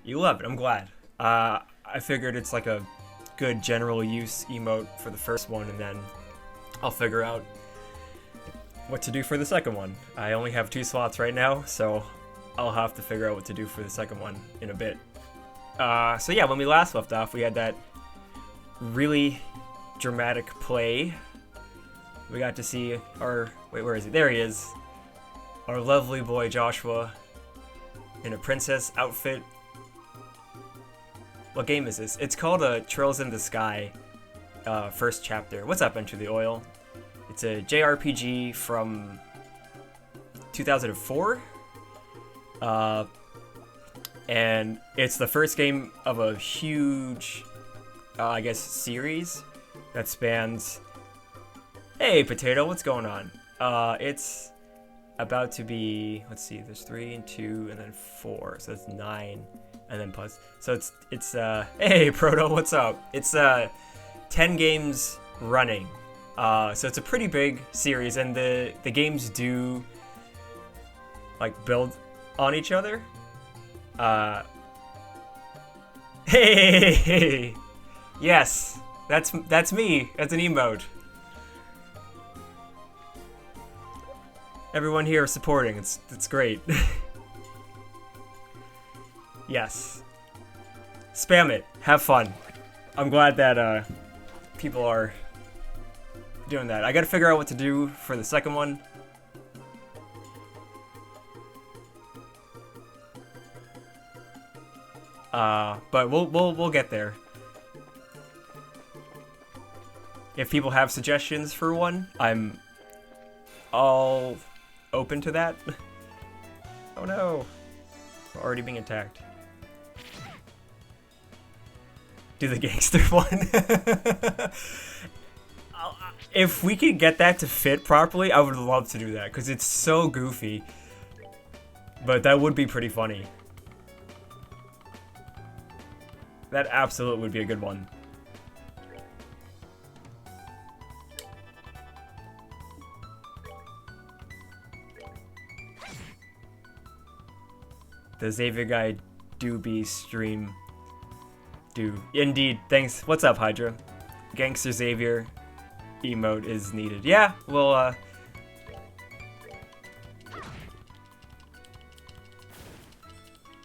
You love it. I'm glad. I figured it's like a good general use emote for the first one, and then I'll figure out what to do for the second one. I only have 2 slots right now, so I'll have to figure out what to do for the second one in a bit. So yeah, when we last left off, we had that really dramatic play. We got to see our... Wait, where is he? There he is. Our lovely boy Joshua in a princess outfit. What game is this? It's called Trails in the Sky, first chapter. What's up, Enter the Oil? It's a JRPG from 2004. And it's the first game of a huge, I guess, series that spans... Hey, Potato, what's going on? It's about to be... Let's see, there's 3 and 2 and then 4, so it's 9. And then plus, so it's hey Proto, what's up? It's 10 games running, so it's a pretty big series, and the games do like build on each other. Hey, yes, that's me. That's an emote. Everyone here is supporting. It's great. Yes. Spam it. Have fun. I'm glad that people are doing that. I gotta figure out what to do for the second one. But we'll get there. If people have suggestions for one, I'm all open to that. Oh no. We're already being attacked. Do the gangster one. If we could get that to fit properly, I would love to do that, because it's so goofy. But that would be pretty funny. That absolutely would be a good one. The Xavier guy do be stream. Do indeed. Thanks. What's up, Hydra? Gangster Xavier emote is needed. Yeah, well,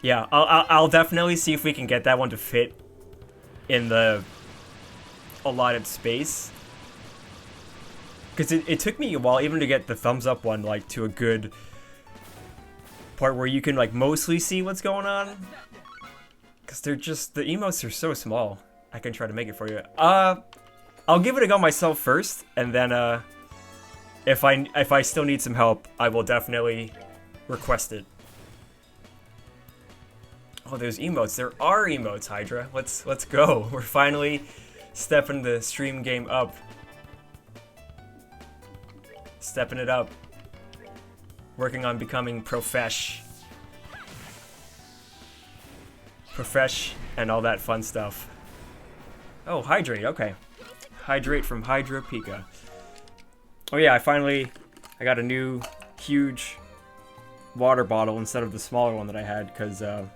yeah, I'll definitely see if we can get that one to fit in the allotted space. Because it took me a while even to get the thumbs up one, like, to a good part where you can, like, mostly see what's going on. Because they're just, the emotes are so small. I can try to make it for you. I'll give it a go myself first, and then, if I still need some help, I will definitely request it. Oh, there's emotes. There are emotes, Hydra. Let's go. We're finally stepping the stream game up. Stepping it up. Working on becoming profesh and all that fun stuff. Oh, hydrate, okay. Hydrate from Hydra Pika. Oh yeah, I got a new huge water bottle instead of the smaller one that I had, because A,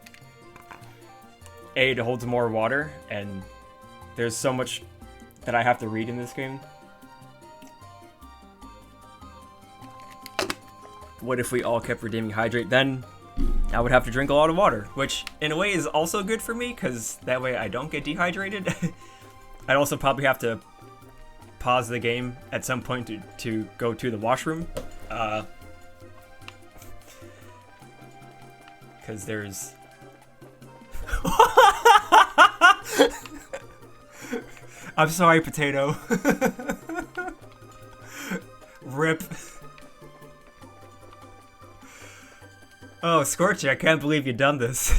it holds more water, and there's so much that I have to read in this game. What if we all kept redeeming hydrate? Then I would have to drink a lot of water, which in a way is also good for me, because that way I don't get dehydrated. I'd also probably have to pause the game at some point to go to the washroom. Because there's... I'm sorry, Potato. Rip. Oh, Scorchy, I can't believe you've done this.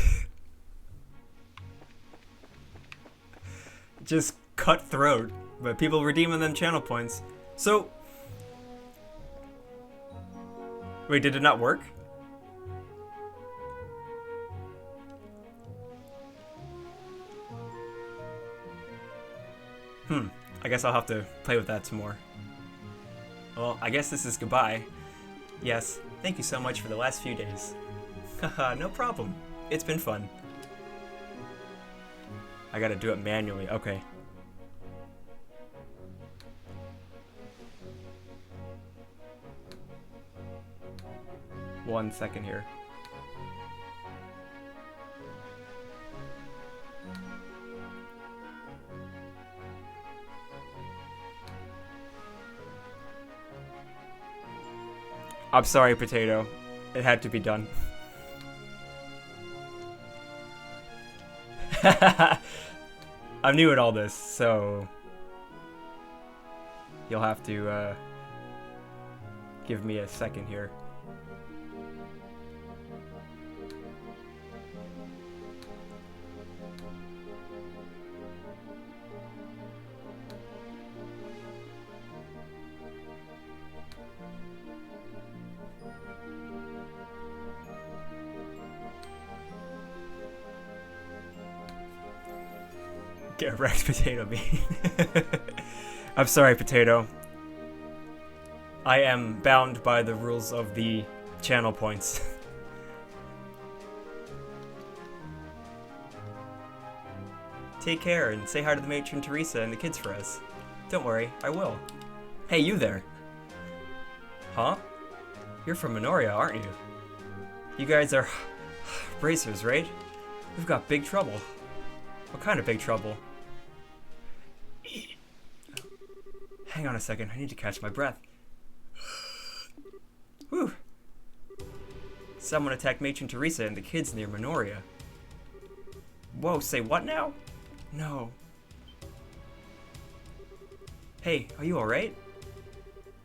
Just cutthroat, but people redeeming them channel points. So... Wait, did it not work? I guess I'll have to play with that some more. Well, I guess this is goodbye. Yes, thank you so much for the last few days. Haha, no problem. It's been fun. I gotta do it manually. Okay. One second here. I'm sorry, Potato. It had to be done. I'm new at all this, so you'll have to give me a second here. Get wrecked, Potato Bean. I'm sorry, Potato. I am bound by the rules of the channel points. Take care and say hi to the matron Teresa and the kids for us. Don't worry, I will. Hey, you there. Huh? You're from Minoria, aren't you? You guys are bracers, right? We've got big trouble. What kind of big trouble? Hang on a second, I need to catch my breath. Whew. Someone attacked Matron Teresa and the kids near Minoria. Whoa, say what now? No. Hey, are you alright?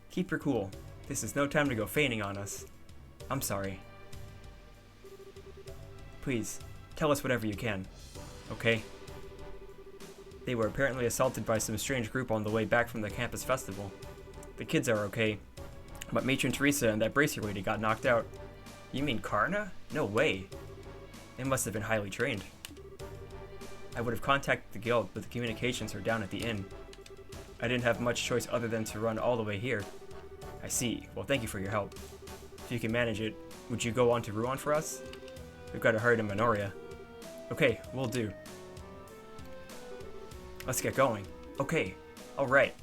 Keep your cool. This is no time to go feigning on us. I'm sorry. Please, tell us whatever you can. Okay? They were apparently assaulted by some strange group on the way back from the campus festival. The kids are okay, but Matron Teresa and that bracer lady got knocked out. You mean Karna? No way. They must have been highly trained. I would have contacted the guild, but the communications are down at the inn. I didn't have much choice other than to run all the way here. I see. Well, thank you for your help. If you can manage it, would you go on to Ruan for us? We've got to hurry to Minoria. Okay, will do. Let's get going. Okay, alright.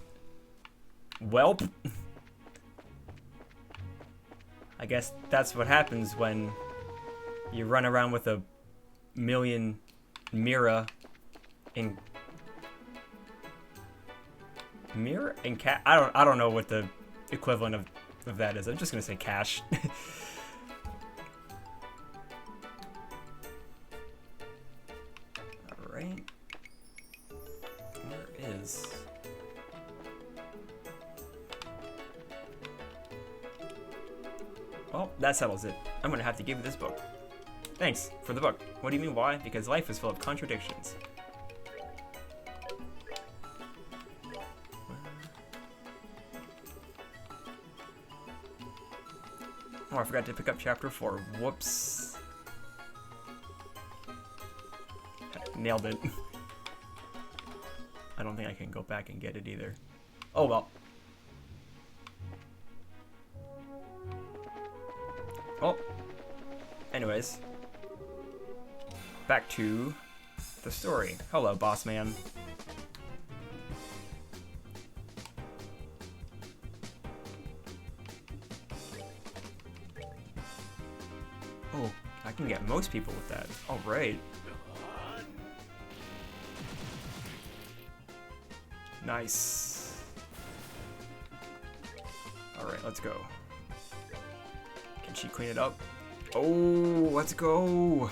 Welp. I guess that's what happens when you run around with a million Mira in Mira and cat. I don't know what the equivalent of that is. I'm just gonna say cash. Alright. Where is... Well, that settles it. I'm gonna have to give you this book. Thanks for the book. What do you mean why? Because life is full of contradictions. Oh, I forgot to pick up chapter 4. Whoops. Nailed it. I don't think I can go back and get it either. Oh well. Oh. Anyways. Back to the story. Hello, boss man. Oh, I can get most people with that. Alright. Nice. Alright, let's go. Can she clean it up? Oh, let's go.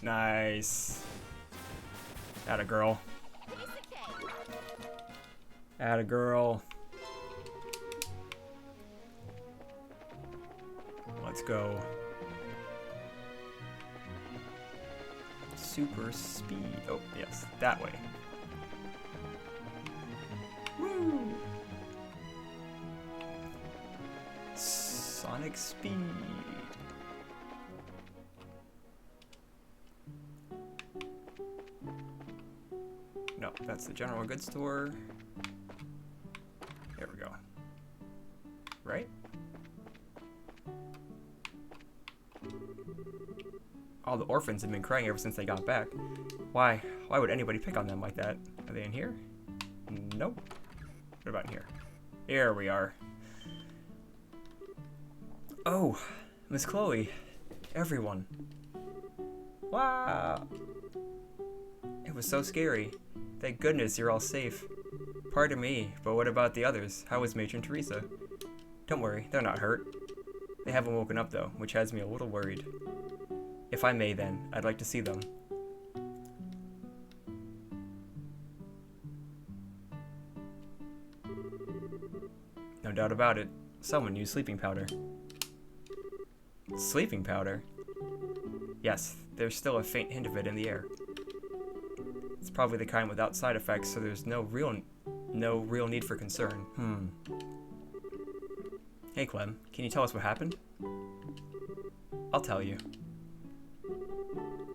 Nice. Atta girl. Atta girl. Let's go. Super speed. Oh, yes, that way. Woo! Sonic speed. No, that's the general goods store. There we go. Right? All the orphans have been crying ever since they got back. Why would anybody pick on them like that? Are they in here? Nope. What about in here? Here we are. Oh, Miss Chloe. Everyone. Wow. It was so scary. Thank goodness you're all safe. Pardon me, but what about the others? How is Matron Teresa? Don't worry, they're not hurt. They haven't woken up though, which has me a little worried. If I may then, I'd like to see them. No doubt about it, someone used sleeping powder. Sleeping powder? Yes, there's still a faint hint of it in the air. It's probably the kind without side effects, so there's no real need for concern. Hey Clem, can you tell us what happened? I'll tell you.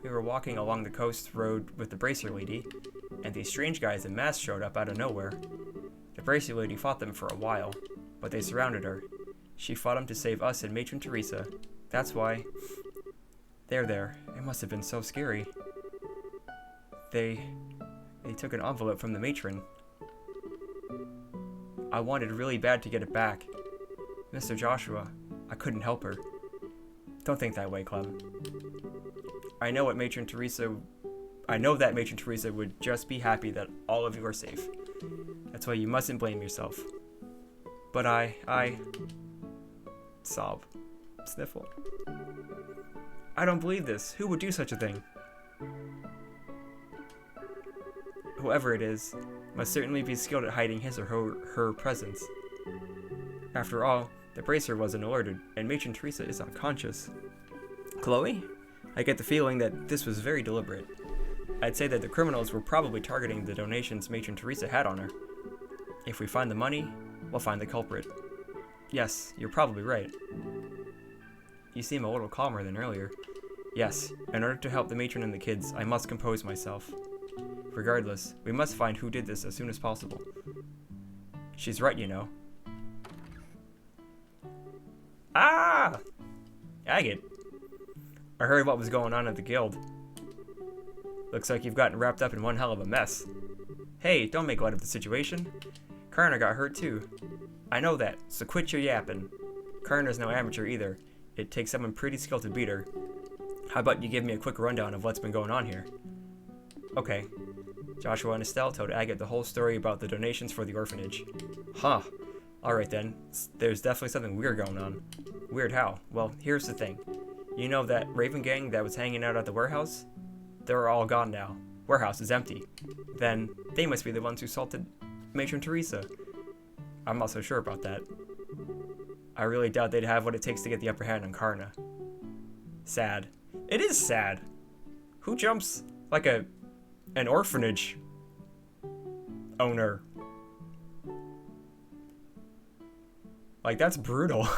We were walking along the coast road with the Bracer Lady, and these strange guys in masks showed up out of nowhere. The Bracer Lady fought them for a while, but they surrounded her. She fought them to save us and Matron Teresa. That's why... There. It must have been so scary. They took an envelope from the matron. I wanted really bad to get it back. Mr. Joshua, I couldn't help her. Don't think that way, Clem. I know that Matron Teresa would just be happy that all of you are safe. That's why you mustn't blame yourself. But I sob. Sniffle. I don't believe this. Who would do such a thing? Whoever it is, must certainly be skilled at hiding his or her presence. After all, the bracer wasn't alerted, and Matron Teresa is unconscious. Chloe? I get the feeling that this was very deliberate. I'd say that the criminals were probably targeting the donations Matron Teresa had on her. If we find the money, we'll find the culprit. Yes, you're probably right. You seem a little calmer than earlier. Yes, in order to help the matron and the kids, I must compose myself. Regardless, we must find who did this as soon as possible. She's right, you know. Ah! Agate. I heard what was going on at the guild. Looks like you've gotten wrapped up in one hell of a mess. Hey, don't make light of the situation. Karna got hurt too. I know that, so quit your yapping. Karna's no amateur either. It takes someone pretty skilled to beat her. How about you give me a quick rundown of what's been going on here? Okay. Joshua and Estelle told Agate the whole story about the donations for the orphanage. Huh. Alright then. There's definitely something weird going on. Weird how? Well, here's the thing. You know that Raven gang that was hanging out at the warehouse? They're all gone now. Warehouse is empty. Then, they must be the ones who assaulted Matron Teresa. I'm not so sure about that. I really doubt they'd have what it takes to get the upper hand on Karna. Sad. It is sad. Who jumps like an orphanage owner? Like, that's brutal.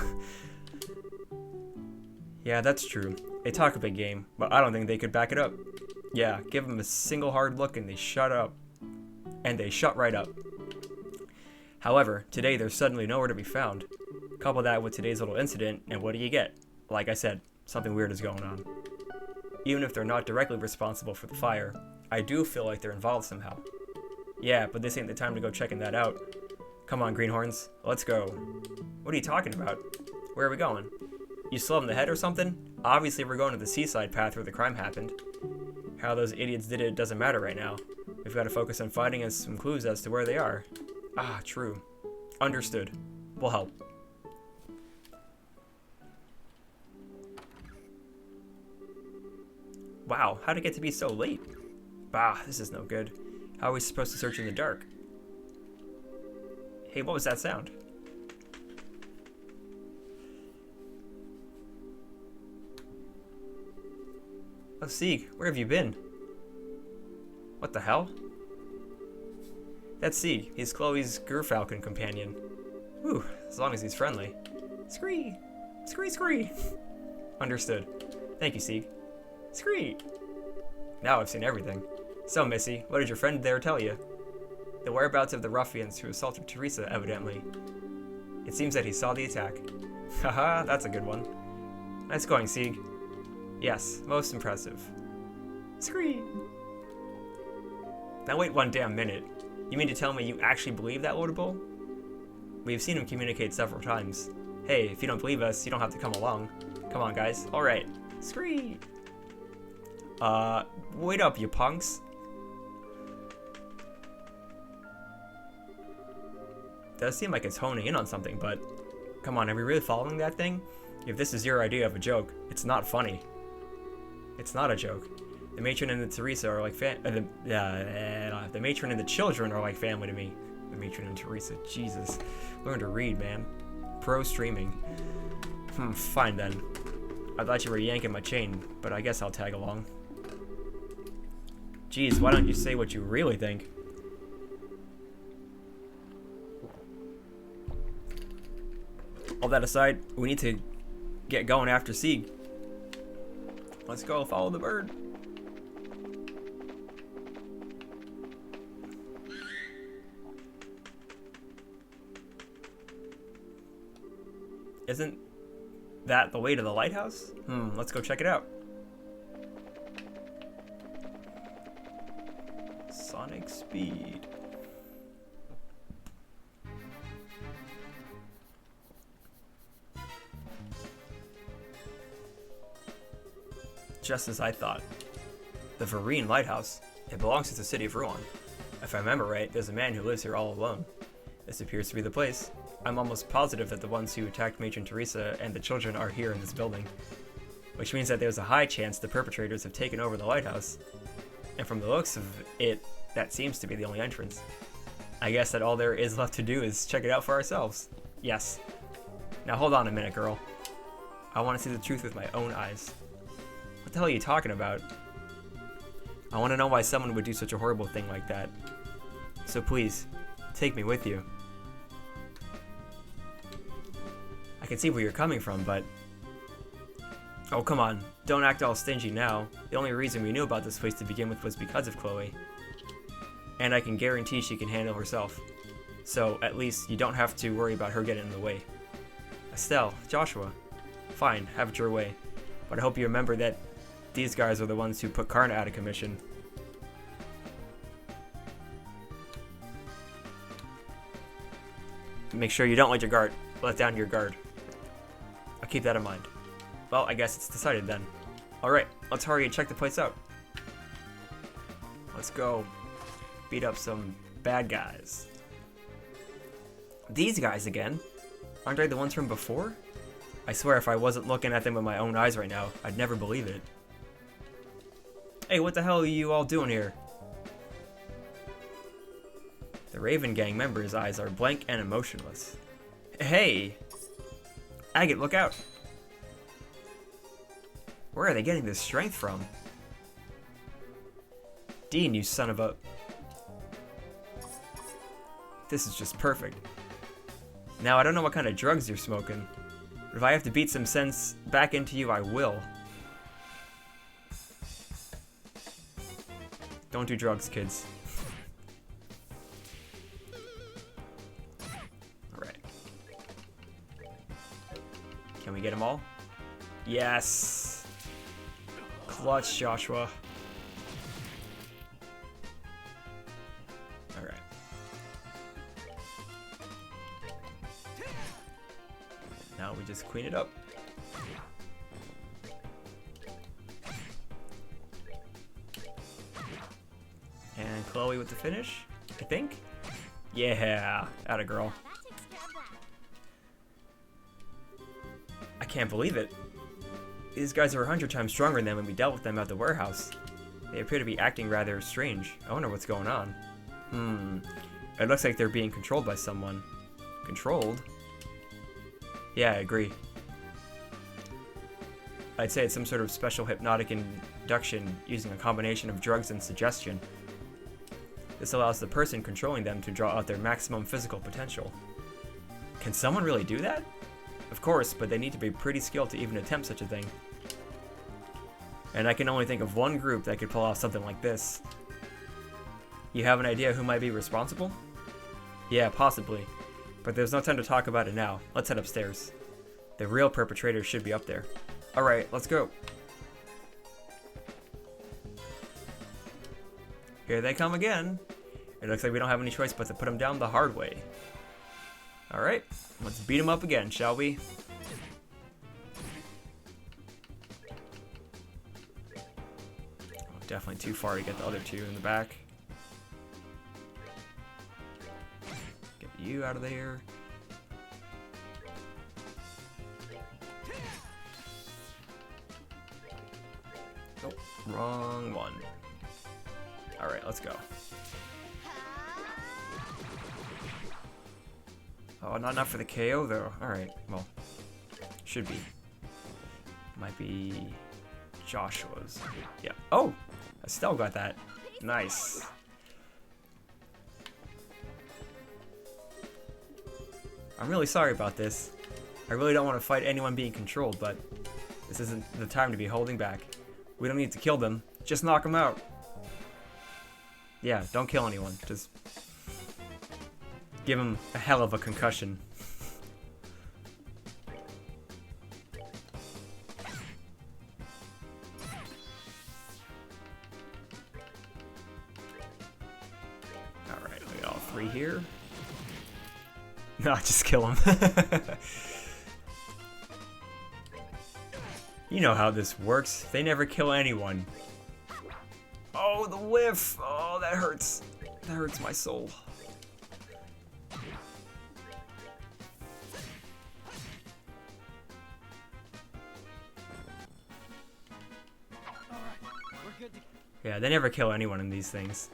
Yeah, that's true. They talk a big game, but I don't think they could back it up. Yeah, give them a single hard look and they shut up. And they shut right up. However, today they're suddenly nowhere to be found. Couple that with today's little incident, and what do you get? Like I said, something weird is going on. Even if they're not directly responsible for the fire, I do feel like they're involved somehow. Yeah, but this ain't the time to go checking that out. Come on, greenhorns, let's go. What are you talking about? Where are we going? You still in the head or something? Obviously we're going to the seaside path where the crime happened. How those idiots did it doesn't matter right now. We've got to focus on finding us some clues as to where they are. Ah, true. Understood. We'll help. Wow, how'd it get to be so late? Bah, this is no good. How are we supposed to search in the dark? Hey, what was that sound? Oh, Sieg, where have you been? What the hell? That's Sieg. He's Chloe's Gerfalcon companion. Whew, as long as he's friendly. Scree! Scree, scree! Understood. Thank you, Sieg. Scree! Now I've seen everything. So, Missy, what did your friend there tell you? The whereabouts of the ruffians who assaulted Teresa, evidently. It seems that he saw the attack. Haha, that's a good one. Nice going, Sieg. Yes, most impressive. Scream! Now wait one damn minute. You mean to tell me you actually believe that, Lodable? We've seen him communicate several times. Hey, if you don't believe us, you don't have to come along. Come on, guys. Alright. Scream! Wait up, you punks. Does seem like it's honing in on something, but come on, are we really following that thing? If this is your idea of a joke, it's not funny. It's not a joke. The matron and the Teresa are like the matron and the children are like family to me. The matron and Teresa, Jesus. Learn to read, man. Pro streaming. Fine then. I thought you were yanking my chain, but I guess I'll tag along. Jeez, why don't you say what you really think? All that aside, we need to get going after Sieg. Let's go, follow the bird. Isn't that the way to the lighthouse? Let's go check it out. Sonic speed. Just as I thought. The Vereen Lighthouse. It belongs to the city of Rouen. If I remember right, there's a man who lives here all alone. This appears to be the place. I'm almost positive that the ones who attacked Matron Teresa and the children are here in this building. Which means that there's a high chance the perpetrators have taken over the lighthouse. And from the looks of it, that seems to be the only entrance. I guess that all there is left to do is check it out for ourselves. Yes. Now hold on a minute, girl. I want to see the truth with my own eyes. What the hell are you talking about? I want to know why someone would do such a horrible thing like that. So please, take me with you. I can see where you're coming from, but... Oh, come on. Don't act all stingy now. The only reason we knew about this place to begin with was because of Chloe. And I can guarantee she can handle herself. So, at least, you don't have to worry about her getting in the way. Estelle, Joshua. Fine, have it your way. But I hope you remember that these guys are the ones who put Karna out of commission. Make sure you don't let down your guard. I'll keep that in mind. Well, I guess it's decided then. Alright, let's hurry and check the place out. Let's go beat up some bad guys. These guys again? Aren't they the ones from before? I swear if I wasn't looking at them with my own eyes right now, I'd never believe it. Hey, what the hell are you all doing here? The Raven Gang member's eyes are blank and emotionless. Hey! Agate, look out! Where are they getting this strength from? Dean, you son of a... This is just perfect. Now, I don't know what kind of drugs you're smoking, but if I have to beat some sense back into you, I will. Don't do drugs, kids. Alright. Can we get them all? Yes! Clutch, Joshua. Alright. Now we just clean it up. And Chloe with the finish, I think? Yeah, atta girl. I can't believe it. These guys are 100 times stronger than when we dealt with them at the warehouse. They appear to be acting rather strange. I wonder what's going on. It looks like they're being controlled by someone. Controlled? Yeah, I agree. I'd say it's some sort of special hypnotic induction using a combination of drugs and suggestion. This allows the person controlling them to draw out their maximum physical potential. Can someone really do that? Of course, but they need to be pretty skilled to even attempt such a thing. And I can only think of one group that could pull off something like this. You have an idea who might be responsible? Yeah, possibly. But there's no time to talk about it now. Let's head upstairs. The real perpetrator should be up there. Alright, let's go. Here they come again. It looks like we don't have any choice but to put them down the hard way. Alright, let's beat them up again, shall we? Oh, definitely too far to get the other two in the back. Get you out of there. Oh, wrong one. Alright, let's go. Oh, not enough for the KO though. Alright, well, should be. Might be Joshua's. Yeah. Oh! Estelle got that. Nice. I'm really sorry about this. I really don't want to fight anyone being controlled, but this isn't the time to be holding back. We don't need to kill them. Just knock them out. Yeah, don't kill anyone. Just give them a hell of a concussion. Alright, we got all three here. No, just kill them. You know how this works. They never kill anyone. Oh, the whiff! Oh, that hurts. That hurts my soul. Yeah, they never kill anyone in these things.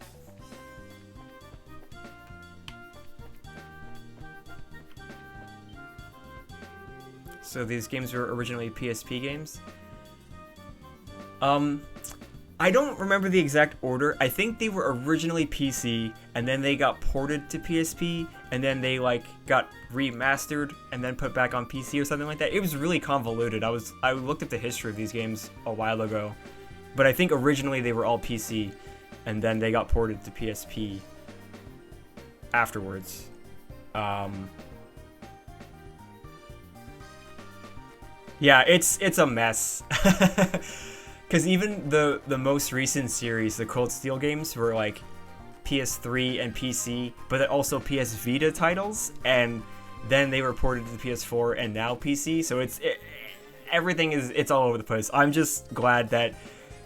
So these games were originally PSP games? I don't remember the exact order. I think they were originally PC, and then they got ported to PSP, and then they like got remastered and then put back on PC or something like that. It was really convoluted. I looked at the history of these games a while ago, but I think originally they were all PC, and then they got ported to PSP afterwards. Yeah, it's a mess. Because even the most recent series, the Cold Steel games, were like PS3 and PC, but then also PS Vita titles, and then they were ported to the PS4 and now PC. So everything is all over the place. I'm just glad that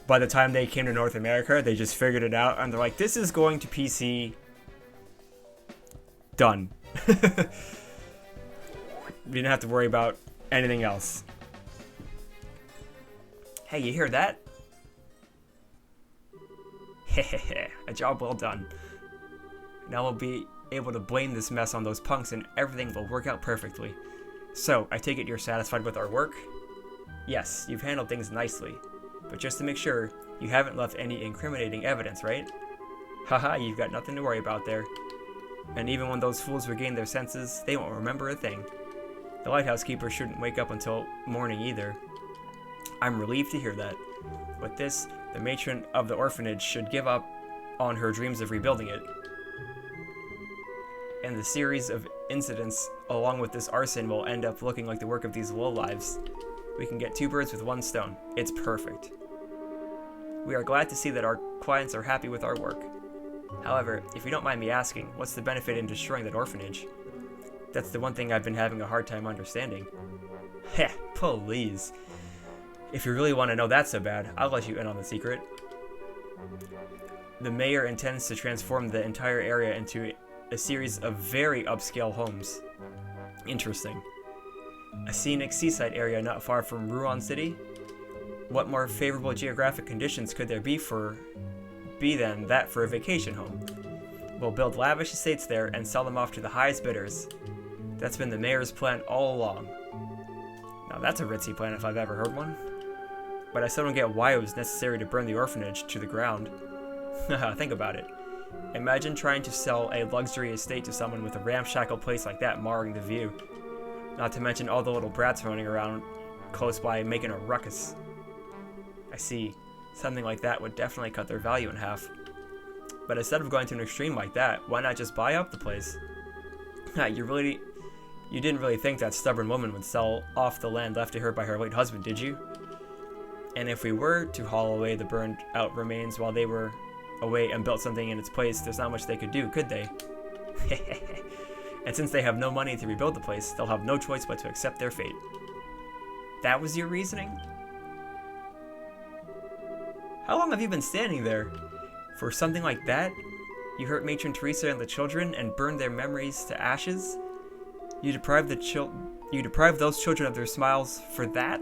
by the time they came to North America, they just figured it out, and they're like, this is going to PC. Done. We didn't have to worry about anything else. Hey, you hear that? Hehehe, a job well done. Now we'll be able to blame this mess on those punks and everything will work out perfectly. So, I take it you're satisfied with our work? Yes, you've handled things nicely. But just to make sure, you haven't left any incriminating evidence, right? Haha, you've got nothing to worry about there. And even when those fools regain their senses, they won't remember a thing. The lighthouse keeper shouldn't wake up until morning either. I'm relieved to hear that. With this, the matron of the orphanage should give up on her dreams of rebuilding it. And the series of incidents along with this arson will end up looking like the work of these lowlives. We can get two birds with one stone. It's perfect. We are glad to see that our clients are happy with our work. However, if you don't mind me asking, what's the benefit in destroying that orphanage? That's the one thing I've been having a hard time understanding. Heh, please. If you really want to know that so bad, I'll let you in on the secret. The mayor intends to transform the entire area into a series of very upscale homes. Interesting. A scenic seaside area not far from Ruan City? What more favorable geographic conditions could there be than that for a vacation home? We'll build lavish estates there and sell them off to the highest bidders. That's been the mayor's plan all along. Now that's a ritzy plan if I've ever heard one. But I still don't get why it was necessary to burn the orphanage to the ground. Think about it. Imagine trying to sell a luxury estate to someone with a ramshackle place like that marring the view. Not to mention all the little brats running around close by making a ruckus. I see. Something like that would definitely cut their value in half. But instead of going to an extreme like that, why not just buy up the place? You didn't really think that stubborn woman would sell off the land left to her by her late husband, did you? And if we were to haul away the burned out remains while they were away and built something in its place, there's not much they could do, could they? And since they have no money to rebuild the place, they'll have no choice but to accept their fate. That was your reasoning? How long have you been standing there? For something like that? You hurt Matron Teresa and the children and burned their memories to ashes? You deprived those children of their smiles for that?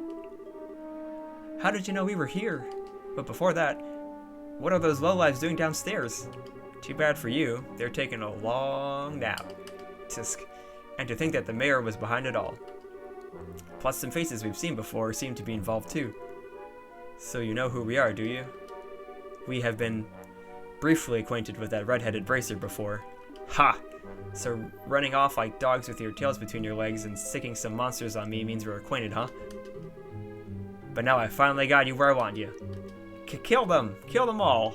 How did you know we were here? But before that, what are those lowlives doing downstairs? Too bad for you, they're taking a long nap. Tisk. And to think that the mayor was behind it all. Plus some faces we've seen before seem to be involved too. So you know who we are, do you? We have been briefly acquainted with that red-headed bracer before. Ha! So running off like dogs with your tails between your legs and sticking some monsters on me means we're acquainted, huh? But now I finally got you where I want you. Kill them! Kill them all!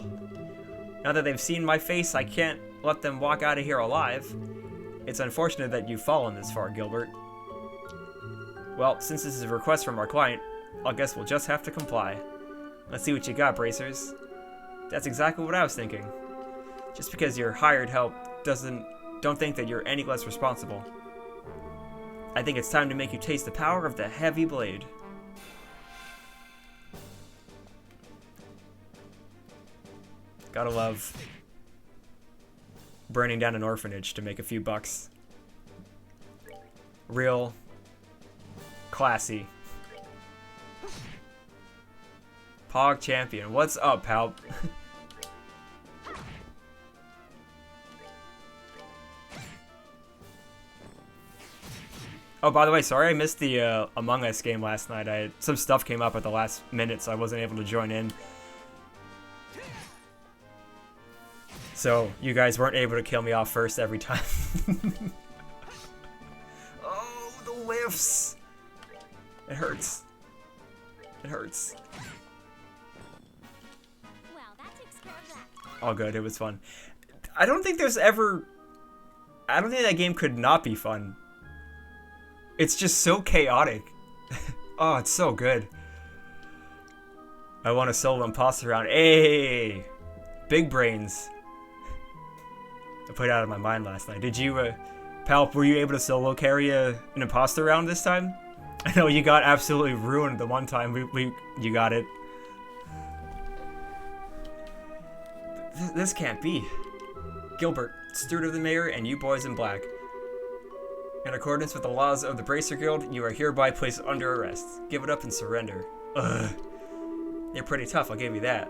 Now that they've seen my face, I can't let them walk out of here alive. It's unfortunate that you've fallen this far, Gilbert. Well, since this is a request from our client, I guess we'll just have to comply. Let's see what you got, bracers. That's exactly what I was thinking. Just because you're hired help don't think that you're any less responsible. I think it's time to make you taste the power of the heavy blade. Gotta love burning down an orphanage to make a few bucks. Real classy. Pog champion, what's up, pal? Oh, by the way, sorry I missed the Among Us game last night. Some stuff came up at the last minute, so I wasn't able to join in. So, you guys weren't able to kill me off first every time. Oh, the whiffs! It hurts. It hurts. Well, that takes care of that. All good, it was fun. I don't think that game could not be fun. It's just so chaotic. Oh, it's so good. I want a solo imposter round. Hey! Big brains. I put it out of my mind last night. Did you, Palp, were you able to solo carry an imposter round this time? I know you got absolutely ruined the one time you got it. This can't be. Gilbert, steward of the mayor, and you boys in black. In accordance with the laws of the Bracer Guild, you are hereby placed under arrest. Give it up and surrender. Ugh. You're pretty tough, I'll give you that.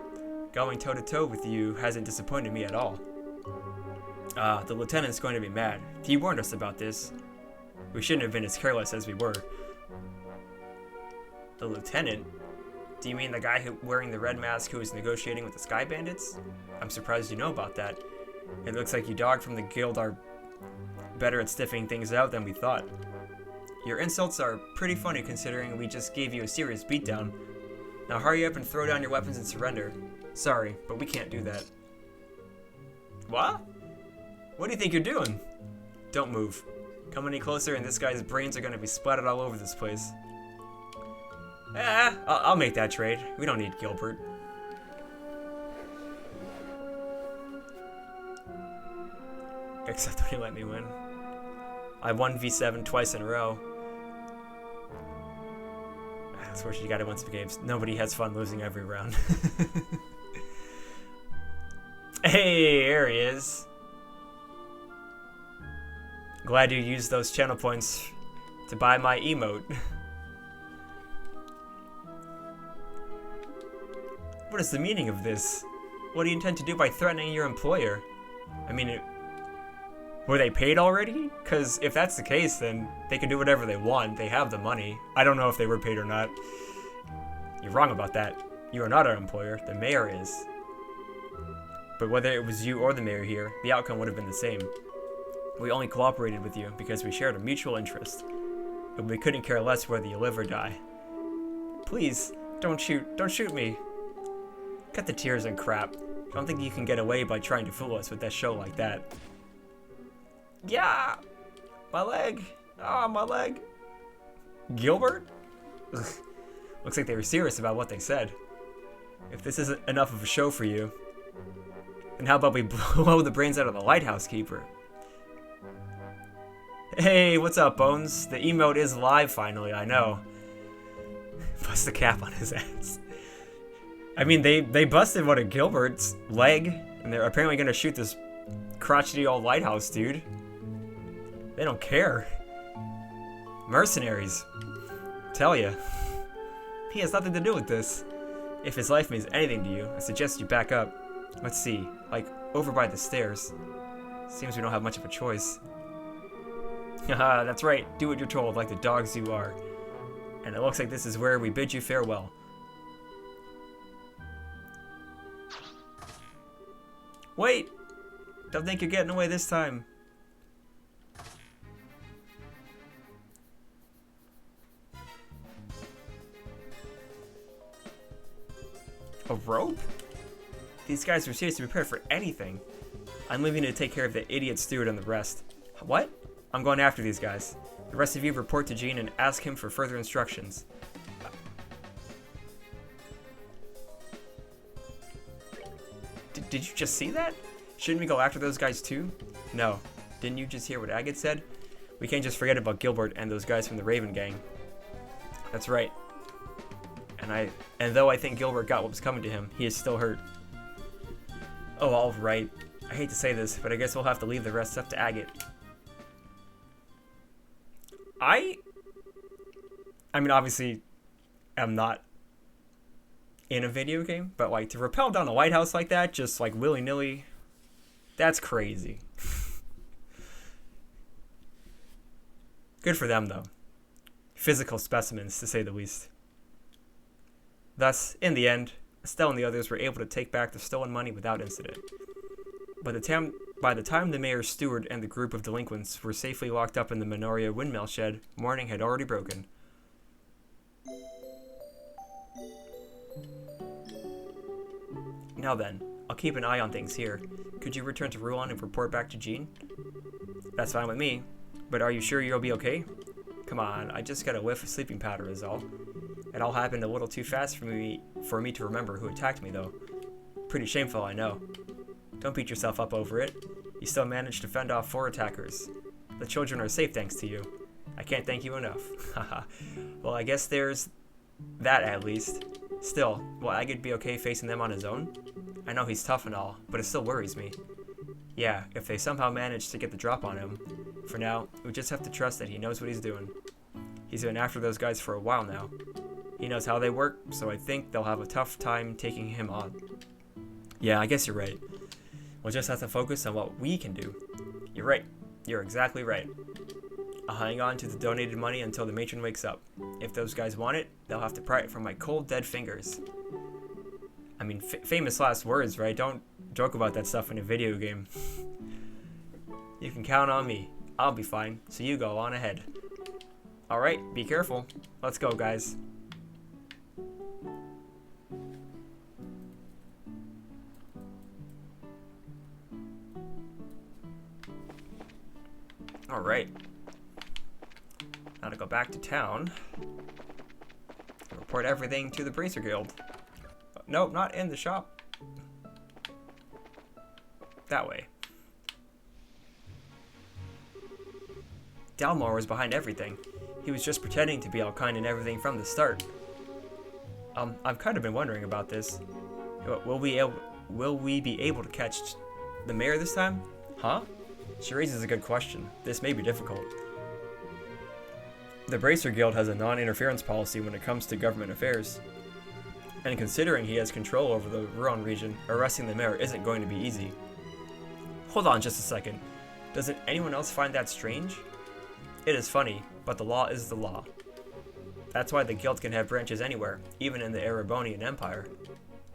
Going toe-to-toe with you hasn't disappointed me at all. The lieutenant's going to be mad. He warned us about this. We shouldn't have been as careless as we were. The lieutenant? Do you mean the guy wearing the red mask who was negotiating with the Sky Bandits? I'm surprised you know about that. It looks like you dog from the guild are better at stiffing things out than we thought. Your insults are pretty funny considering we just gave you a serious beatdown. Now hurry up and throw down your weapons and surrender. Sorry, but we can't do that. What? What do you think you're doing? Don't move. Come any closer and this guy's brains are going to be splattered all over this place. I'll make that trade. We don't need Gilbert. Except when you let me win. I won V7 twice in a row. That's where you gotta win some games. Nobody has fun losing every round. Hey, there he is. Glad you used those channel points to buy my emote. What is the meaning of this? What do you intend to do by threatening your employer? I mean, were they paid already? Because if that's the case, then they can do whatever they want. They have the money. I don't know if they were paid or not. You're wrong about that. You are not our employer. The mayor is. But whether it was you or the mayor here, the outcome would have been the same. We only cooperated with you because we shared a mutual interest. And we couldn't care less whether you live or die. Please, don't shoot. Don't shoot me. Cut the tears and crap. I don't think you can get away by trying to fool us with that show like that. Yeah! My leg! Ah, oh, my leg! Gilbert? Ugh. Looks like they were serious about what they said. If this isn't enough of a show for you, And how about we blow the brains out of the lighthouse keeper? Hey, what's up, Bones? The emote is live finally, I know. Bust the cap on his ass. I mean, they busted one of Gilbert's leg, and they're apparently gonna shoot this crotchety old lighthouse dude. They don't care. Mercenaries. Tell ya. He has nothing to do with this. If his life means anything to you, I suggest you back up. Let's see, like over by the stairs. Seems we don't have much of a choice. Haha, that's right. Do what you're told, like the dogs you are. And it looks like this is where we bid you farewell. Wait! Don't think you're getting away this time. A rope? These guys were seriously prepared for anything. I'm leaving to take care of the idiot steward and the rest. What? I'm going after these guys. The rest of you report to Gene and ask him for further instructions. Did you just see that? Shouldn't we go after those guys too? No. Didn't you just hear what Agate said? We can't just forget about Gilbert and those guys from the Raven gang. That's right. And though I think Gilbert got what was coming to him, he is still hurt. Oh, all right. I hate to say this, but I guess we'll have to leave the rest up to Agate. I mean, obviously, I'm not in a video game, but like to rappel down a lighthouse like that, just like willy-nilly, that's crazy. Good for them, though. Physical specimens, to say the least. Thus, in the end, Estelle and the others were able to take back the stolen money without incident. By the time the mayor's steward and the group of delinquents were safely locked up in the Minoria windmill shed, morning had already broken. Now then, I'll keep an eye on things here. Could you return to Rouen and report back to Jean? That's fine with me, but are you sure you'll be okay? Come on, I just got a whiff of sleeping powder is all. It all happened a little too fast for me to remember who attacked me, though. Pretty shameful, I know. Don't beat yourself up over it. You still managed to fend off 4 attackers. The children are safe thanks to you. I can't thank you enough. Haha. Well, I guess there's that at least. Still, will Agate be okay facing them on his own? I know he's tough and all, but it still worries me. Yeah, if they somehow manage to get the drop on him. For now, we just have to trust that he knows what he's doing. He's been after those guys for a while now. He knows how they work, so I think they'll have a tough time taking him on. Yeah, I guess you're right. We'll just have to focus on what we can do. You're right. You're exactly right. I'll hang on to the donated money until the matron wakes up. If those guys want it, they'll have to pry it from my cold, dead fingers. I mean, famous last words, right? Don't joke about that stuff in a video game. You can count on me. I'll be fine, so you go on ahead. Alright, be careful. Let's go, guys. Alright. Now to go back to town. Report everything to the Bracer Guild. Nope, not in the shop. That way. Dalmor was behind everything. He was just pretending to be all kind and everything from the start. I've kind of been wondering about this. Will we be able to catch the mayor this time? Huh? She raises a good question. This may be difficult. The Bracer Guild has a non-interference policy when it comes to government affairs. And considering he has control over the Rouen region, arresting the mayor isn't going to be easy. Hold on just a second. Doesn't anyone else find that strange? It is funny, but the law is the law. That's why the guild can have branches anywhere, even in the Erebonian Empire.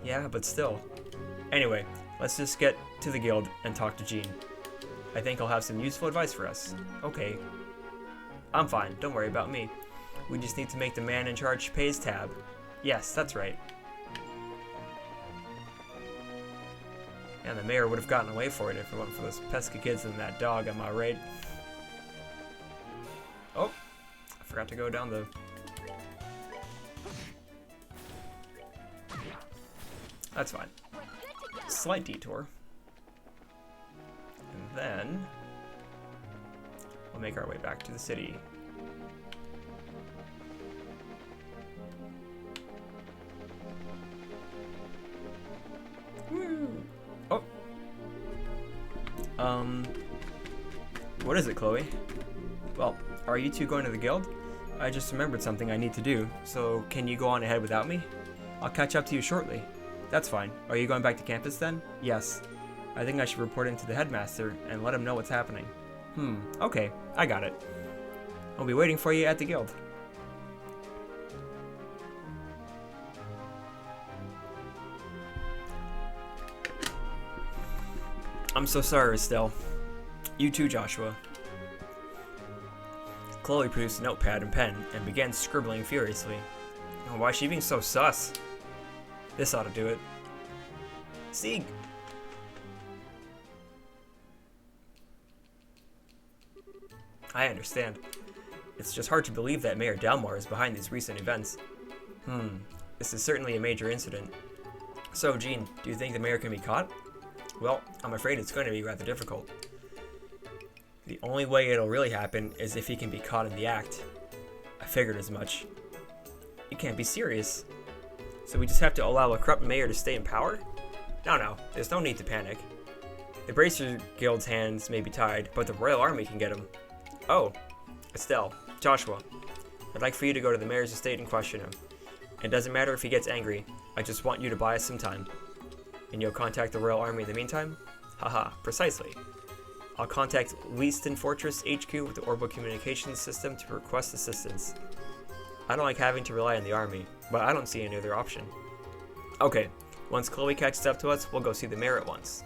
Yeah, but still. Anyway, let's just get to the guild and talk to Jean. I think he'll have some useful advice for us. Okay. I'm fine, don't worry about me. We just need to make the man in charge pay his tab. Yes, that's right. And the mayor would have gotten away for it if it wasn't for those pesky kids and that dog, am I right? Oh, I forgot to go down the... That's fine. Slight detour. then we'll make our way back to the city. Woo! Oh. What is it, Chloe? Well, are you two going to the guild? I just remembered something I need to do, so can you go on ahead without me? I'll catch up to you shortly. That's fine. Are you going back to campus then? Yes. I think I should report in to the headmaster and let him know what's happening. Okay, I got it. I'll be waiting for you at the guild. I'm so sorry, Estelle. You too, Joshua. Chloe produced a notepad and pen and began scribbling furiously. Oh, why is she being so sus? This ought to do it. Sieg! I understand. It's just hard to believe that Mayor Dalmore is behind these recent events. This is certainly a major incident. So, Jean, do you think the mayor can be caught? Well, I'm afraid it's going to be rather difficult. The only way it'll really happen is if he can be caught in the act. I figured as much. You can't be serious. So we just have to allow a corrupt mayor to stay in power? No, there's no need to panic. The Bracer Guild's hands may be tied, but the Royal Army can get him. Oh, Estelle, Joshua, I'd like for you to go to the mayor's estate and question him. It doesn't matter if he gets angry, I just want you to buy us some time. And you'll contact the Royal Army in the meantime? Haha, precisely. I'll contact Leaston Fortress HQ with the Orbital Communications System to request assistance. I don't like having to rely on the army, but I don't see any other option. Okay, once Chloe catches up to us, we'll go see the mayor at once.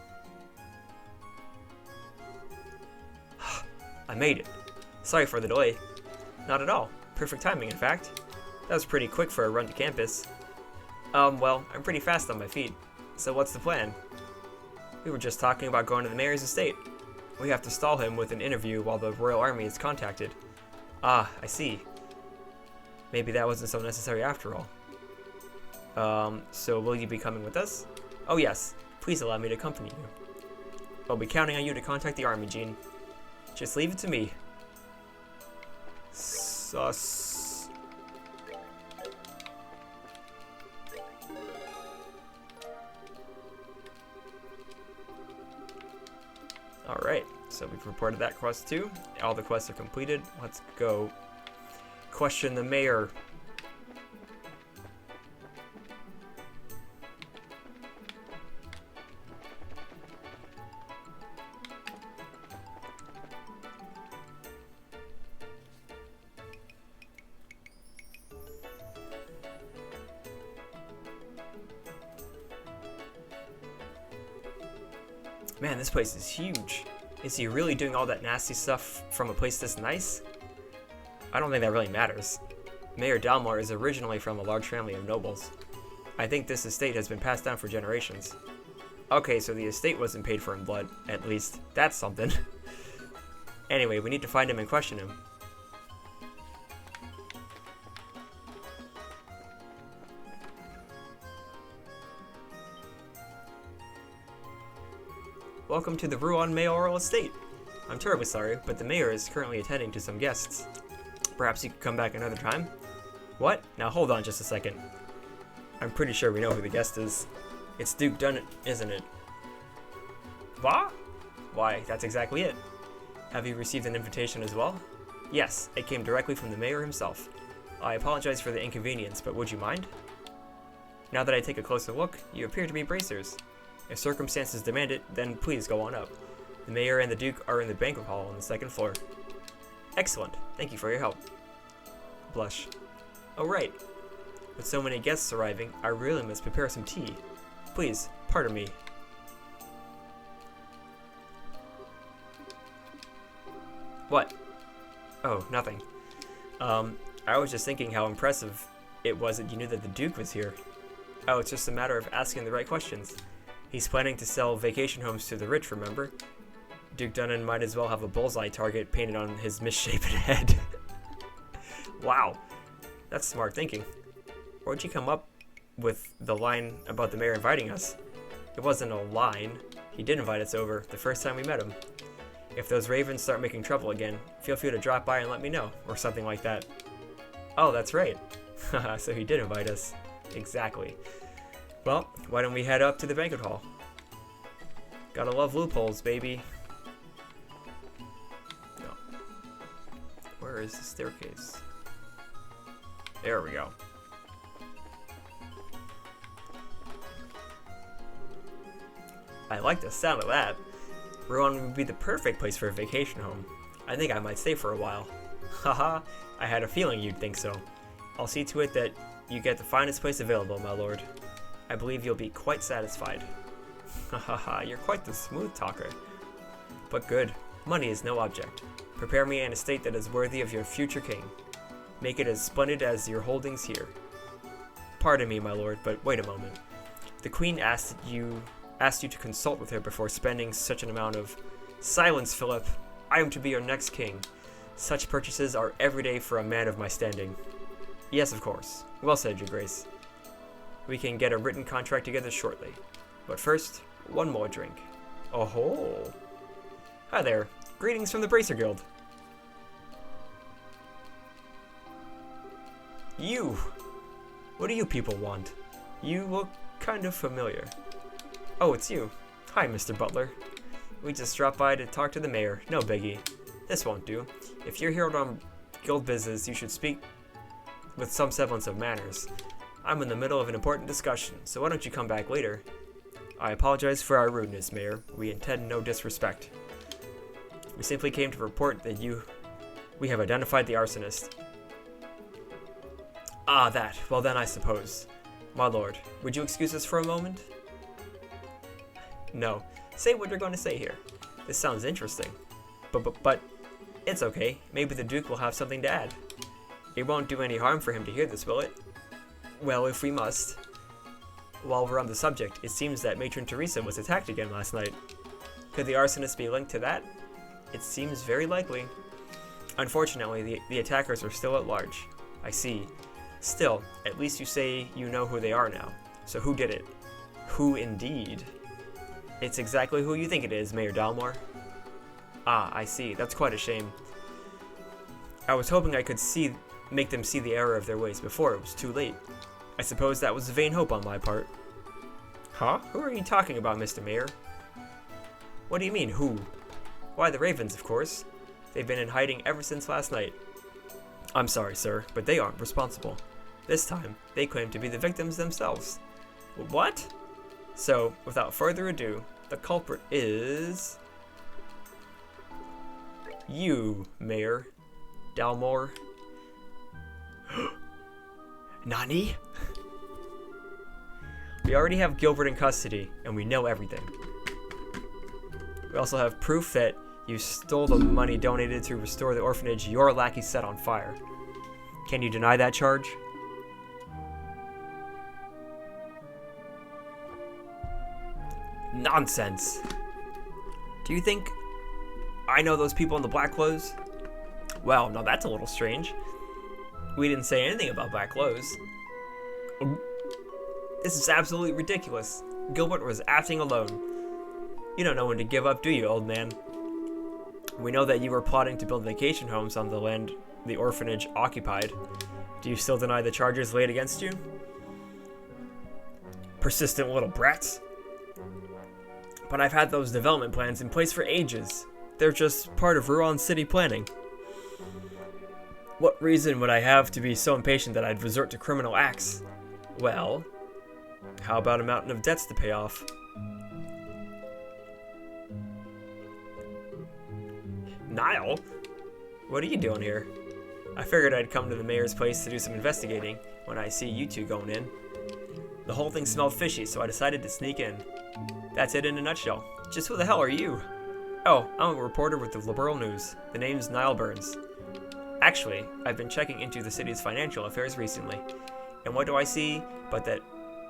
I made it. Sorry for the delay. Not at all. Perfect timing, in fact. That was pretty quick for a run to campus. Well, I'm pretty fast on my feet. So what's the plan? We were just talking about going to the mayor's estate. We have to stall him with an interview while the Royal Army is contacted. Ah, I see. Maybe that wasn't so necessary after all. So will you be coming with us? Oh yes, please allow me to accompany you. I'll be counting on you to contact the army, Jean. Just leave it to me. Sus. Alright, so we've reported that quest too. All the quests are completed. Let's go question the mayor. Man, this place is huge. Is he really doing all that nasty stuff from a place this nice? I don't think that really matters. Mayor Dalmore is originally from a large family of nobles. I think this estate has been passed down for generations. Okay, so the estate wasn't paid for in blood, at least. That's something. Anyway, we need to find him and question him. Welcome to the Ruan Mayoral Estate. I'm terribly sorry, but the mayor is currently attending to some guests. Perhaps you could come back another time? What? Now hold on just a second. I'm pretty sure we know who the guest is. It's Duke Dunn, isn't it? What? Why, that's exactly it. Have you received an invitation as well? Yes, it came directly from the mayor himself. I apologize for the inconvenience, but would you mind? Now that I take a closer look, you appear to be bracers. If circumstances demand it, then please go on up. The mayor and the duke are in the banquet hall on the second floor. Excellent. Thank you for your help. Blush. Oh right. With so many guests arriving, I really must prepare some tea. Please, pardon me. What? Oh, nothing. I was just thinking how impressive it was that you knew that the duke was here. Oh, it's just a matter of asking the right questions. He's planning to sell vacation homes to the rich, remember? Duke Dunnan might as well have a bullseye target painted on his misshapen head. Wow, that's smart thinking. Where'd you come up with the line about the mayor inviting us? It wasn't a line. He did invite us over the first time we met him. If those ravens start making trouble again, feel free to drop by and let me know, or something like that. Oh, that's right. So he did invite us. Exactly. Well, why don't we head up to the banquet hall? Gotta love loopholes, baby. No. Where is the staircase? There we go. I like the sound of that. Rowan would be the perfect place for a vacation home. I think I might stay for a while. Haha, I had a feeling you'd think so. I'll see to it that you get the finest place available, my lord. I believe you'll be quite satisfied. Hahaha, you're quite the smooth talker. But good, money is no object. Prepare me an estate that is worthy of your future king. Make it as splendid as your holdings here. Pardon me, my lord, but wait a moment. The queen asked you to consult with her before spending such an amount of... Silence, Philip. I am to be your next king. Such purchases are every day for a man of my standing. Yes, of course. Well said, your grace. We can get a written contract together shortly. But first, one more drink. Oh-ho. Hi there. Greetings from the Bracer Guild. You. What do you people want? You look kind of familiar. Oh, it's you. Hi, Mr. Butler. We just dropped by to talk to the mayor. No biggie. This won't do. If you're here on guild business, you should speak with some semblance of manners. I'm in the middle of an important discussion, so why don't you come back later? I apologize for our rudeness, Mayor. We intend no disrespect. We simply came to report that we have identified the arsonist. Ah, that. Well then, I suppose. My lord, would you excuse us for a moment? No. Say what you're going to say here. This sounds interesting. But, it's okay. Maybe the Duke will have something to add. It won't do any harm for him to hear this, will it? Well, if we must. While we're on the subject, it seems that Matron Teresa was attacked again last night. Could the arsonist be linked to that? It seems very likely. Unfortunately, the attackers are still at large. I see. Still, at least you say you know who they are now. So who did it? Who indeed? It's exactly who you think it is, Mayor Dalmore. Ah, I see. That's quite a shame. I was hoping I could make them see the error of their ways before it was too late. I suppose that was a vain hope on my part. Huh? Who are you talking about, Mr. Mayor? What do you mean, who? Why, the Ravens, of course. They've been in hiding ever since last night. I'm sorry, sir, but they aren't responsible. This time, they claim to be the victims themselves. What? So, without further ado, the culprit is... you, Mayor Dalmore. Nani? We already have Gilbert in custody, and we know everything. We also have proof that you stole the money donated to restore the orphanage your lackey set on fire. Can you deny that charge? Nonsense. Do you think I know those people in the black clothes? Well, now that's a little strange. We didn't say anything about black clothes. This is absolutely ridiculous. Gilbert was acting alone. You don't know when to give up, do you, old man? We know that you were plotting to build vacation homes on the land the orphanage occupied. Do you still deny the charges laid against you? Persistent little brats. But I've had those development plans in place for ages. They're just part of Ruan City planning. What reason would I have to be so impatient that I'd resort to criminal acts? Well, how about a mountain of debts to pay off? Niall? What are you doing here? I figured I'd come to the mayor's place to do some investigating when I see you two going in. The whole thing smelled fishy, so I decided to sneak in. That's it in a nutshell. Just who the hell are you? Oh, I'm a reporter with the Liberal News. The name's Niall Burns. Actually, I've been checking into the city's financial affairs recently, and what do I see but that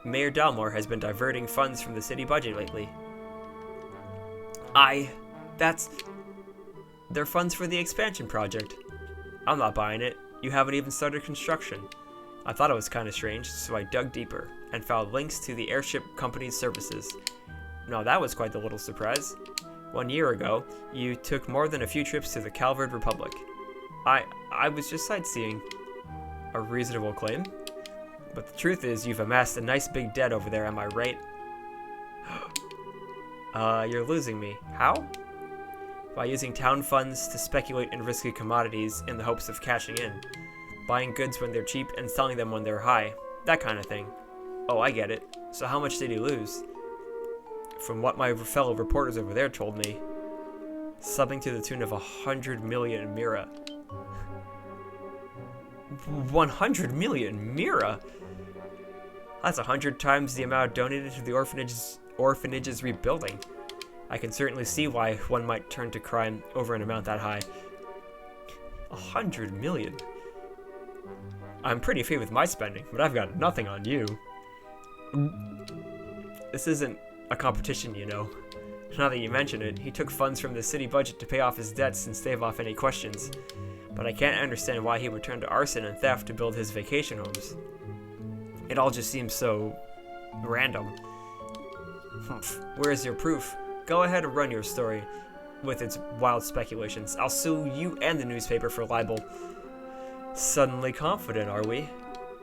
Mayor Dalmore has been diverting funds from the city budget lately. They're funds for the expansion project. I'm not buying it. You haven't even started construction. I thought it was kind of strange, so I dug deeper and found links to the airship company's services. Now that was quite the little surprise. 1 year ago, you took more than a few trips to the Calvard Republic. I was just sightseeing. A reasonable claim. But the truth is, you've amassed a nice big debt over there, am I right? You're losing me. How? By using town funds to speculate in risky commodities in the hopes of cashing in. Buying goods when they're cheap and selling them when they're high. That kind of thing. Oh, I get it. So how much did he lose? From what my fellow reporters over there told me, something to the tune of 100 million mira. 100 million mira? That's 100 times the amount donated to the orphanage's rebuilding. I can certainly see why one might turn to crime over an amount that high. 100 million? I'm pretty free with my spending, but I've got nothing on you. This isn't a competition, you know. Now that you mention it, he took funds from the city budget to pay off his debts and stave off any questions. But I can't understand why he would turn to arson and theft to build his vacation homes. It all just seems so random. Where's your proof? Go ahead and run your story with its wild speculations. I'll sue you and the newspaper for libel. Suddenly confident, are we?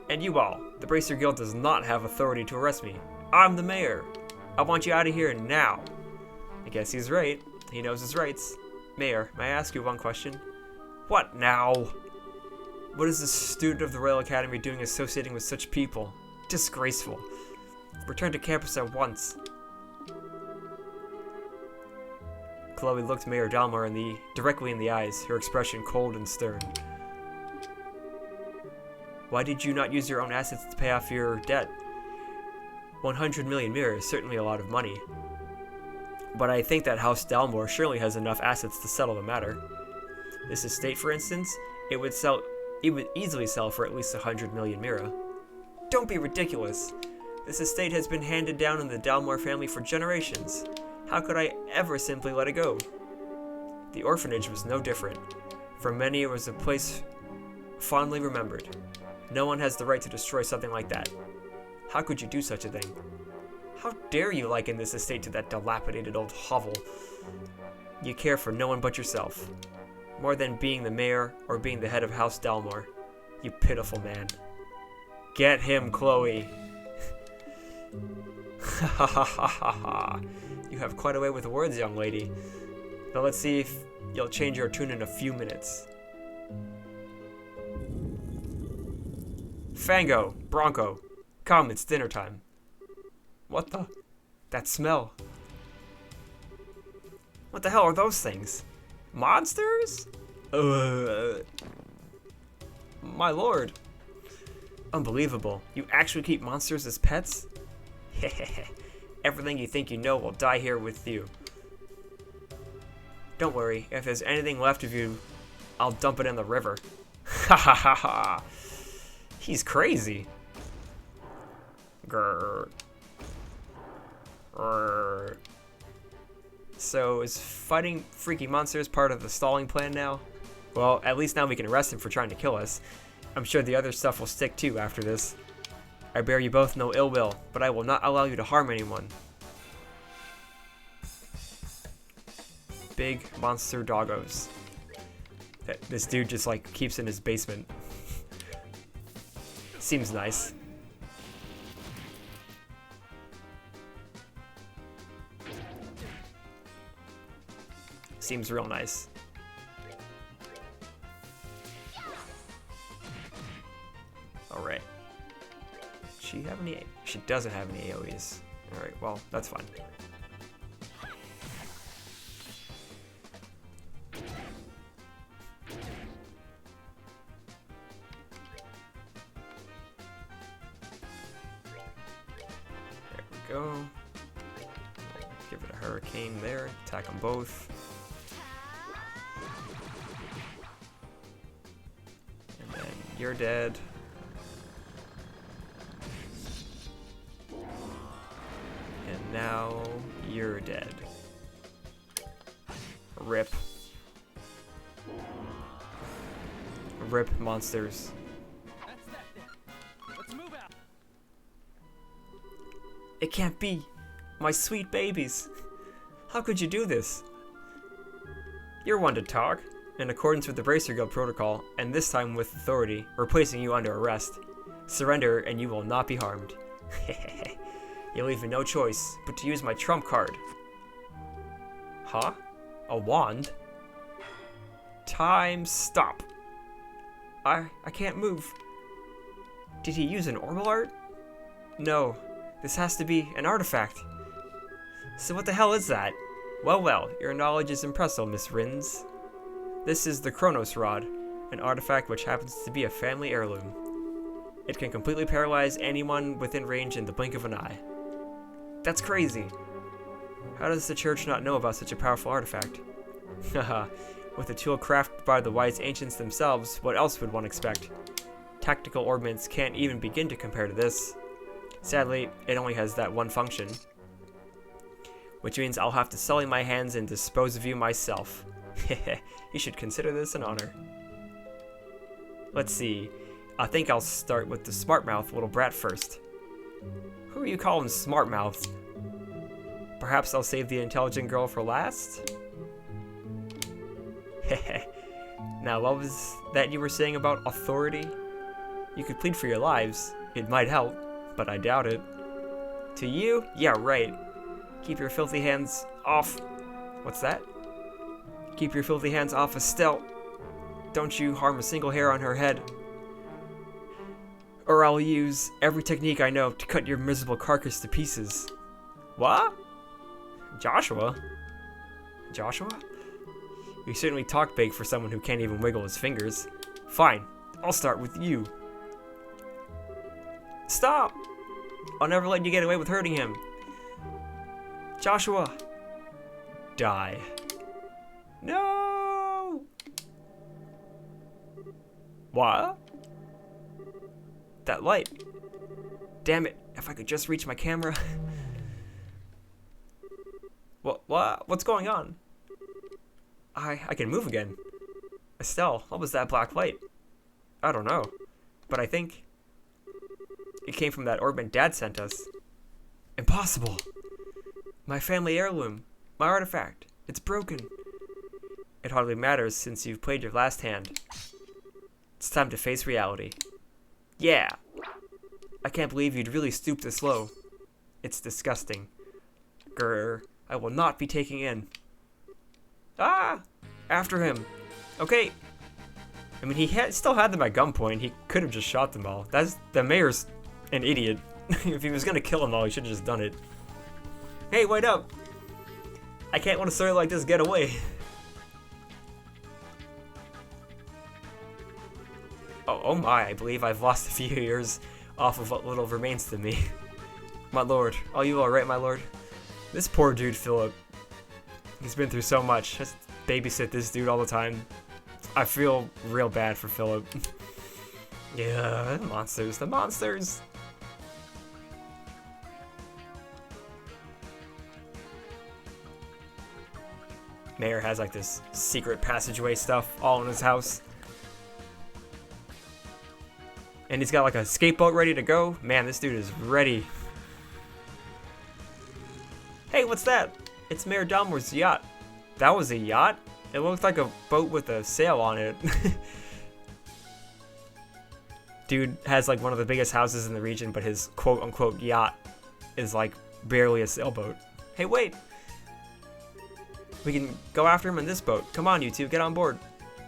And you all, the Bracer Guild does not have authority to arrest me. I'm the mayor. I want you out of here now. I guess he's right. He knows his rights. Mayor, may I ask you one question? What now? What is a student of the Royal Academy doing associating with such people? Disgraceful. Return to campus at once. Chloe looked Mayor Dalmor directly in the eyes, her expression cold and stern. Why did you not use your own assets to pay off your debt? 100 million mira is certainly a lot of money. But I think that House Dalmor surely has enough assets to settle the matter. This estate, for instance, it would easily sell for at least 100 million mira. Don't be ridiculous. This estate has been handed down in the Dalmor family for generations. How could I ever simply let it go? The orphanage was no different. For many, it was a place fondly remembered. No one has the right to destroy something like that. How could you do such a thing? How dare you liken this estate to that dilapidated old hovel? You care for no one but yourself. More than being the mayor or being the head of House Dalmor. You pitiful man. Get him, Chloe. Ha ha ha ha ha. You have quite a way with words, young lady. Now let's see if you'll change your tune in a few minutes. Fango, Bronco, come, it's dinner time. What the? That smell. What the hell are those things? Monsters? My lord. Unbelievable. You actually keep monsters as pets? Hehehe. Everything you think you know will die here with you. Don't worry, if there's anything left of you, I'll dump it in the river. Ha ha ha ha. He's crazy. Grrr. Grrr. So is fighting freaky monsters part of the stalling plan now? Well, at least now we can arrest him for trying to kill us. I'm sure the other stuff will stick too after this. I bear you both no ill will, but I will not allow you to harm anyone. Big monster doggos. That this dude just like keeps in his basement. Seems nice. Seems real nice. Alright. She have any? She doesn't have any AoEs. Alright, well, that's fine. There we go. Give it a hurricane there. Attack them both. And then you're dead. Now you're dead. Rip. Rip monsters. Let's move out. It can't be. My sweet babies. How could you do this? You're one to talk. In accordance with the Bracer Guild protocol, and this time with authority, we're placing you under arrest. Surrender and you will not be harmed. You'll leave me no choice but to use my trump card. Huh? A wand? Time stop. I can't move. Did he use an orbital art? No, this has to be an artifact. So what the hell is that? Well, your knowledge is impressive, Miss Rins. This is the Chronos Rod, an artifact which happens to be a family heirloom. It can completely paralyze anyone within range in the blink of an eye. That's crazy. How does the church not know about such a powerful artifact? Haha, with a tool crafted by the wise ancients themselves, what else would one expect? Tactical ordnance can't even begin to compare to this. Sadly, it only has that one function. Which means I'll have to sully my hands and dispose of you myself. You should consider this an honor. Let's see. I think I'll start with the smart-mouthed little brat first. Who are you calling smart-mouthed? Perhaps I'll save the intelligent girl for last? Now, what was that you were saying about authority? You could plead for your lives. It might help, but I doubt it. To you? Yeah, right. Keep your filthy hands off. What's that? Keep your filthy hands off Estelle. Don't you harm a single hair on her head. Or I'll use every technique I know to cut your miserable carcass to pieces. What? Joshua? Joshua? You certainly talk big for someone who can't even wiggle his fingers. Fine, I'll start with you. Stop! I'll never let you get away with hurting him. Joshua! Die. No! What? That light. Damn it, if I could just reach my camera. What's going on? I can move again. Estelle, what was that black light? I don't know, but I think it came from that orbit Dad sent us. Impossible. My family heirloom, my artifact, it's broken. It hardly matters since you've played your last hand. It's time to face reality. Yeah. I can't believe you'd really stoop this low. It's disgusting. Grr, I will not be taking in. Ah! After him. Okay. I mean, he still had them at gunpoint. He could have just shot them all. The mayor's an idiot. If he was gonna kill them all, he should have just done it. Hey, wait up! I can't let a story like this get away. Oh my, I believe I've lost a few years off of what little remains to me. My lord, are you alright, my lord? This poor dude, Philip. He's been through so much. Just babysit this dude all the time. I feel real bad for Philip. Yeah, the monsters, the monsters. Mayor has like this secret passageway stuff all in his house. And he's got like a skateboat ready to go. Man, this dude is ready. Hey, what's that? It's Mayor Dalmore's yacht. That was a yacht? It looked like a boat with a sail on it. Dude has like one of the biggest houses in the region, but his quote-unquote yacht is like barely a sailboat. Hey, wait! We can go after him in this boat. Come on, you two, get on board.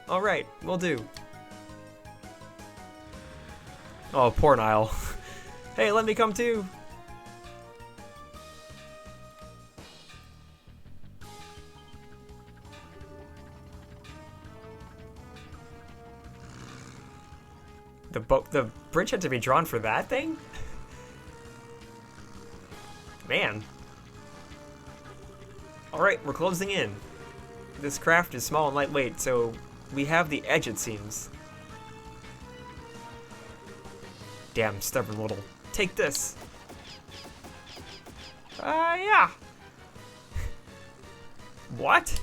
Alright, we'll do. Oh, poor Niall. Hey, let me come too! The bridge had to be drawn for that thing? Man. Alright, we're closing in. This craft is small and lightweight, so we have the edge, it seems. Damn stubborn little. Take this. Yeah. What?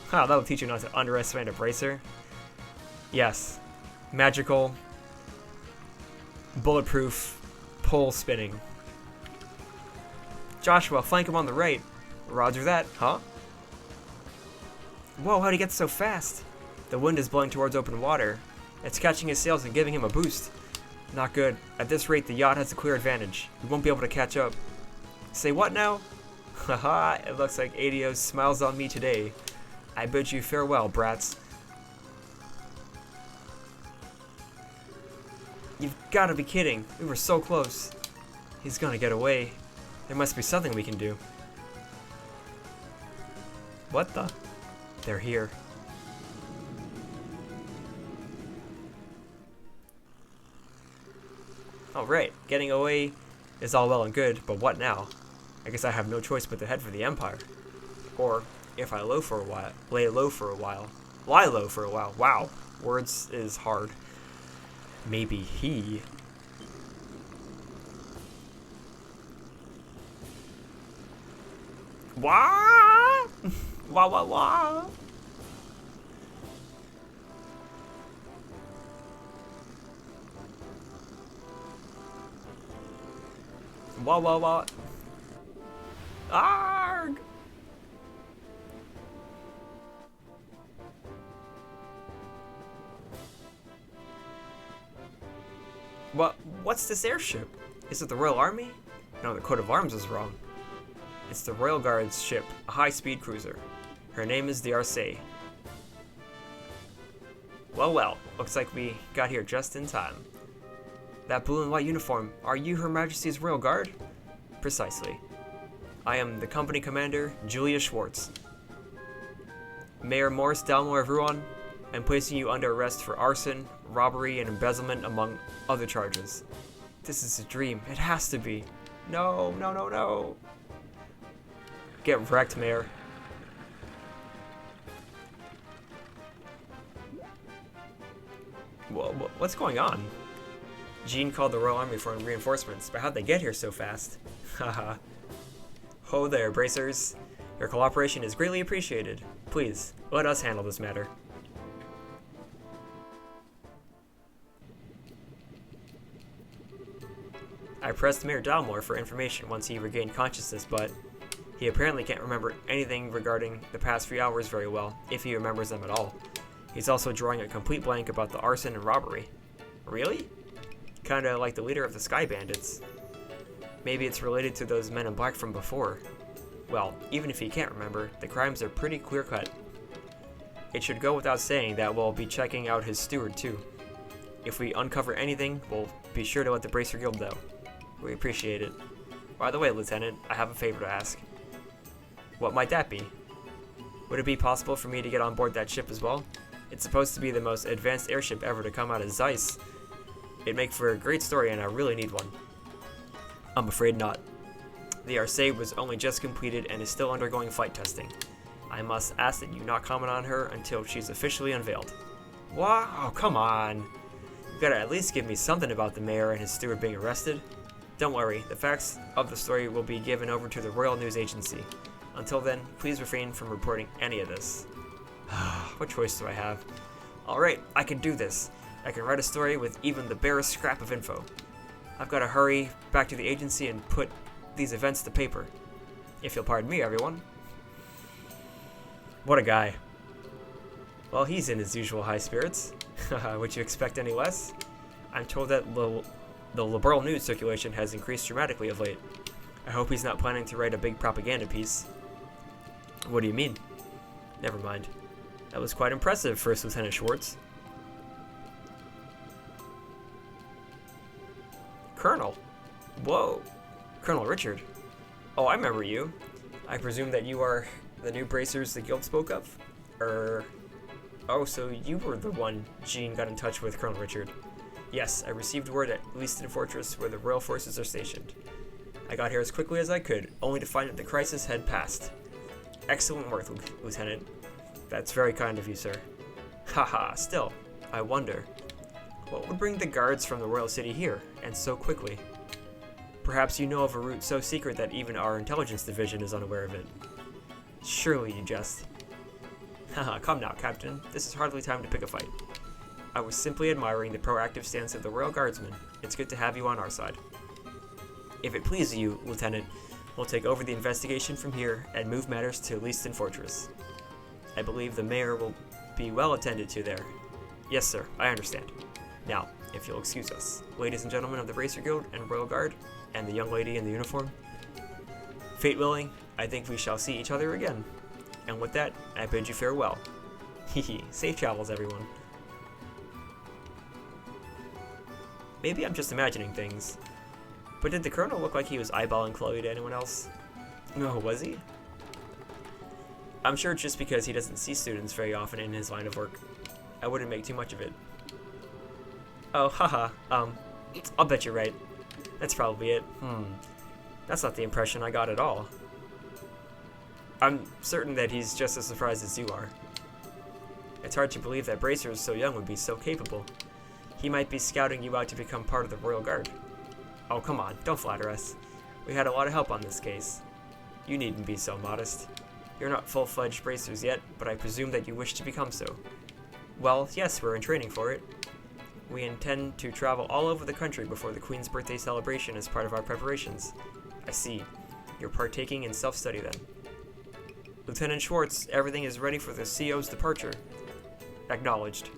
Huh, that'll teach you not to underestimate a bracer. Yes. Magical, bulletproof, pole spinning. Joshua, flank him on the right. Roger that, huh? Whoa, how'd he get so fast? The wind is blowing towards open water. It's catching his sails and giving him a boost. Not good. At this rate, the yacht has a clear advantage. We won't be able to catch up. Say what now? Haha, it looks like Adios smiles on me today. I bid you farewell, brats. You've got to be kidding. We were so close. He's gonna get away. There must be something we can do. What the? They're here. Alright, getting away is all well and good, but what now? I guess I have no choice but to head for the Empire. Or, if I lay low for a while. Wow, words is hard. Maybe he... Wah! Wah wah wah! Wah wah wah! Arg! What's this airship? Is it the Royal Army? No, the coat of arms is wrong. It's the Royal Guard's ship, a high-speed cruiser. Her name is the Arcee. Well, looks like we got here just in time. That blue and white uniform, are you Her Majesty's Royal Guard? Precisely. I am the company commander, Julia Schwartz. Mayor Morris Dalmore of Rouen, I'm placing you under arrest for arson, robbery, and embezzlement, among other charges. This is a dream. It has to be. No, no, no, no. Get wrecked, Mayor. Whoa, what's going on? Jean called the Royal Army for reinforcements, but how'd they get here so fast? Haha. Ho there, bracers. Your cooperation is greatly appreciated. Please, let us handle this matter. I pressed Mayor Dalmore for information once he regained consciousness, but he apparently can't remember anything regarding the past few hours very well, if he remembers them at all. He's also drawing a complete blank about the arson and robbery. Really? Kinda like the leader of the Sky Bandits. Maybe it's related to those men in black from before. Well, even if he can't remember, the crimes are pretty clear-cut. It should go without saying that we'll be checking out his steward too. If we uncover anything, we'll be sure to let the Bracer Guild know. We appreciate it. By the way, Lieutenant, I have a favor to ask. What might that be? Would it be possible for me to get on board that ship as well? It's supposed to be the most advanced airship ever to come out of Zeiss. It'd make for a great story and I really need one. I'm afraid not. The Arcee was only just completed and is still undergoing flight testing. I must ask that you not comment on her until she's officially unveiled. Wow, come on. You gotta at least give me something about the mayor and his steward being arrested. Don't worry, the facts of the story will be given over to the Royal News Agency. Until then, please refrain from reporting any of this. What choice do I have? Alright, I can do this. I can write a story with even the barest scrap of info. I've got to hurry back to the agency and put these events to paper. If you'll pardon me, everyone. What a guy. Well, he's in his usual high spirits. Would you expect any less? I'm told that the liberal news circulation has increased dramatically of late. I hope he's not planning to write a big propaganda piece. What do you mean? Never mind. That was quite impressive, First Lieutenant Schwartz. Colonel? Whoa. Colonel Richard. Oh, I remember you. I presume that you are the new bracers the guild spoke of? Oh, so you were the one Jean got in touch with Colonel Richard. Yes, I received word at Leaston Fortress where the royal forces are stationed. I got here as quickly as I could, only to find that the crisis had passed. Excellent work, Lieutenant. That's very kind of you, sir. Haha, still, I wonder, what would bring the guards from the royal city here, and so quickly? Perhaps you know of a route so secret that even our intelligence division is unaware of it. Surely you jest. Haha, come now, Captain. This is hardly time to pick a fight. I was simply admiring the proactive stance of the Royal Guardsmen. It's good to have you on our side. If it pleases you, Lieutenant, we'll take over the investigation from here and move matters to Leaston Fortress. I believe the mayor will be well attended to there. Yes, sir, I understand. Now, if you'll excuse us, ladies and gentlemen of the Bracer Guild and Royal Guard, and the young lady in the uniform, fate willing, I think we shall see each other again. And with that, I bid you farewell. Hehe, safe travels, everyone. Maybe I'm just imagining things, but did the Colonel look like he was eyeballing Chloe to anyone else? No, was he? I'm sure it's just because he doesn't see students very often in his line of work. I wouldn't make too much of it. Oh, haha, I'll bet you're right. That's probably it. That's not the impression I got at all. I'm certain that he's just as surprised as you are. It's hard to believe that Bracer, so young, would be so capable. He might be scouting you out to become part of the Royal Guard. Oh, come on, don't flatter us. We had a lot of help on this case. You needn't be so modest. You're not full-fledged Bracers yet, but I presume that you wish to become so. Well, yes, we're in training for it. We intend to travel all over the country before the Queen's birthday celebration as part of our preparations. I see. You're partaking in self-study then. Lieutenant Schwartz, everything is ready for the CO's departure. Acknowledged.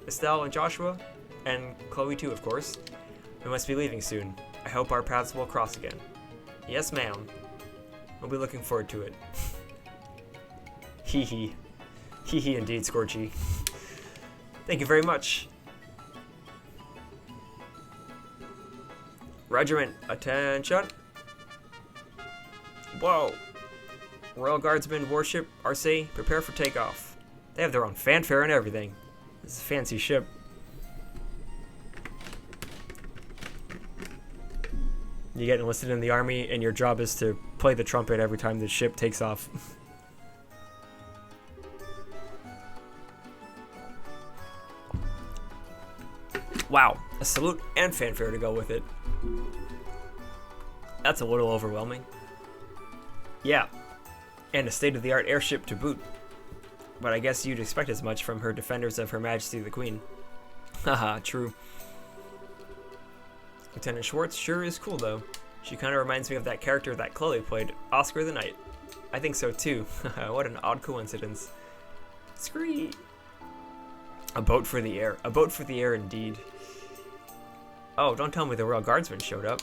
Estelle and Joshua, and Chloe too, of course. We must be leaving soon. I hope our paths will cross again. Yes, ma'am. We'll be looking forward to it. Hee hee. Hee hee indeed, Scorchy. Thank you very much. Regiment, attention. Whoa. Royal Guardsmen, warship, Arcee, prepare for takeoff. They have their own fanfare and everything. This is a fancy ship. You get enlisted in the army, and your job is to play the trumpet every time the ship takes off. Wow, a salute and fanfare to go with it. That's a little overwhelming. Yeah, and a state-of-the-art airship to boot. But I guess you'd expect as much from her defenders of Her Majesty the Queen. Haha, true. Lieutenant Schwartz sure is cool though. She kind of reminds me of that character that Chloe played, Oscar the Knight. I think so too. What an odd coincidence. Scree! A boat for the air. A boat for the air indeed. Oh, don't tell me the Royal Guardsman showed up.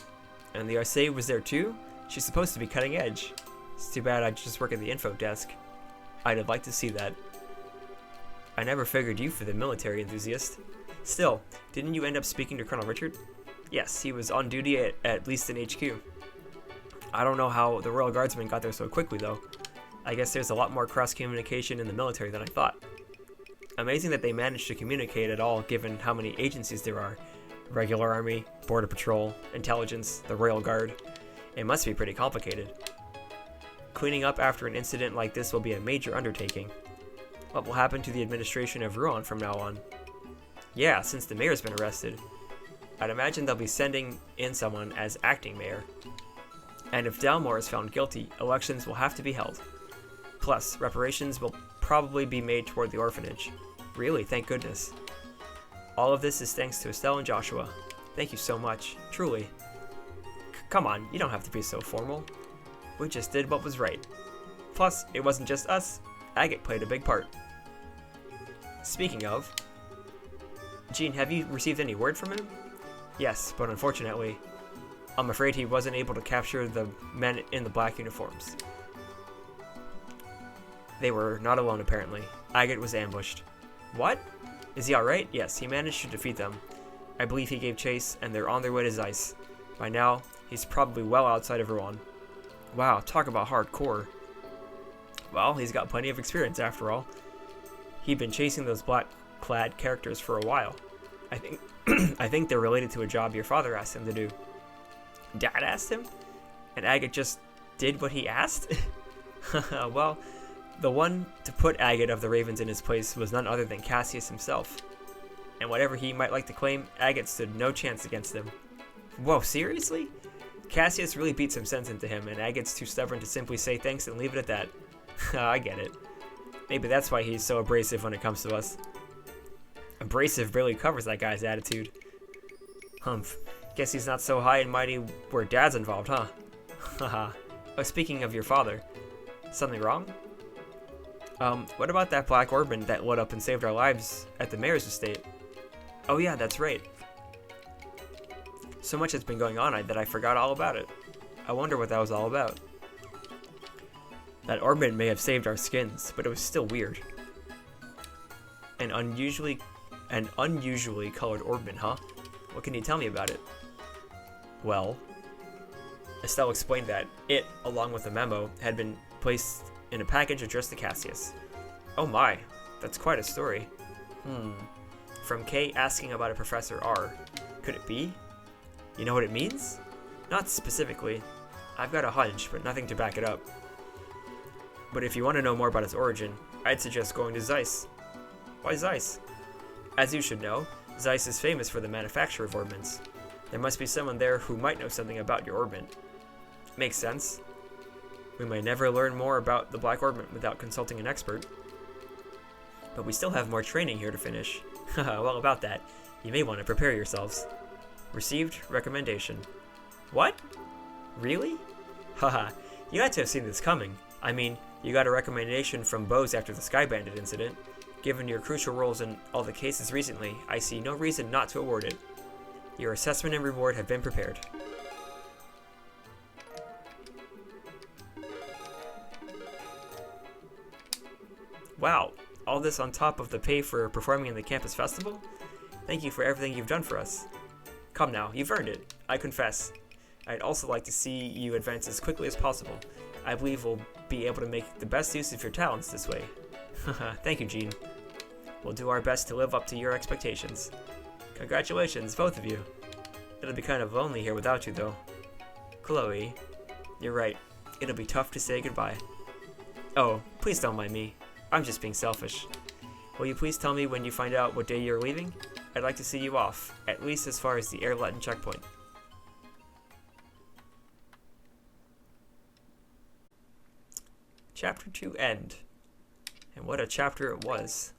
And the Arcee was there too? She's supposed to be cutting edge. It's too bad I just work at the info desk. I'd have liked to see that. I never figured you for the military enthusiast. Still, didn't you end up speaking to Colonel Richard? Yes, he was on duty at least in HQ. I don't know how the Royal Guardsmen got there so quickly though. I guess there's a lot more cross-communication in the military than I thought. Amazing that they managed to communicate at all given how many agencies there are. Regular Army, Border Patrol, Intelligence, the Royal Guard. It must be pretty complicated. Cleaning up after an incident like this will be a major undertaking. What will happen to the administration of Rouen from now on? Yeah, since the mayor's been arrested. I'd imagine they'll be sending in someone as acting mayor. And if Dalmore is found guilty, elections will have to be held. Plus, reparations will probably be made toward the orphanage. Really, thank goodness. All of this is thanks to Estelle and Joshua. Thank you so much, truly. Come on, you don't have to be so formal. We just did what was right. Plus, it wasn't just us. Agate played a big part. Speaking of, Jean, have you received any word from him? Yes, but unfortunately, I'm afraid he wasn't able to capture the men in the black uniforms. They were not alone, apparently. Agate was ambushed. What? Is he alright? Yes, he managed to defeat them. I believe he gave chase, and they're on their way to Zeiss. By now, he's probably well outside of Rouen. Wow, talk about hardcore. Well, he's got plenty of experience after all. He'd been chasing those black-clad characters for a while. I think they're related to a job your father asked him to do. Dad asked him? And Agate just did what he asked? Well, the one to put Agate of the Ravens in his place was none other than Cassius himself. And whatever he might like to claim, Agate stood no chance against him. Whoa, seriously? Cassius really beat some sense into him, and Agate's too stubborn to simply say thanks and leave it at that. I get it. Maybe that's why he's so abrasive when it comes to us. Abrasive barely covers that guy's attitude. Humph. Guess he's not so high and mighty where Dad's involved, huh? Haha. Oh, speaking of your father, something wrong? What about that black orban that lit up and saved our lives at the mayor's estate? Oh yeah, that's right. So much has been going on that I forgot all about it. I wonder what that was all about. That orban may have saved our skins, but it was still weird. An unusually colored orban, huh? What can you tell me about it? Well, Estelle explained that it, along with a memo, had been placed in a package addressed to Cassius. Oh my, that's quite a story. From K asking about a Professor R. Could it be? You know what it means? Not specifically. I've got a hunch, but nothing to back it up. But if you want to know more about its origin, I'd suggest going to Zeiss. Why Zeiss? As you should know, Zeiss is famous for the manufacture of orbans. There must be someone there who might know something about your orban. Makes sense. We may never learn more about the Black Orban without consulting an expert. But we still have more training here to finish. Well, about that, you may want to prepare yourselves. Received recommendation. What? Really? Haha, you had to have seen this coming. I mean, you got a recommendation from Bose after the Sky Bandit incident. Given your crucial roles in all the cases recently, I see no reason not to award it. Your assessment and reward have been prepared. Wow, all this on top of the pay for performing in the campus festival? Thank you for everything you've done for us. Come now, you've earned it, I confess. I'd also like to see you advance as quickly as possible. I believe we'll be able to make the best use of your talents this way. Thank you, Jean. We'll do our best to live up to your expectations. Congratulations, both of you. It'll be kind of lonely here without you, though. Chloe, you're right. It'll be tough to say goodbye. Oh, please don't mind me. I'm just being selfish. Will you please tell me when you find out what day you're leaving? I'd like to see you off, at least as far as the Air Latin checkpoint. Chapter 2 end. And what a chapter it was.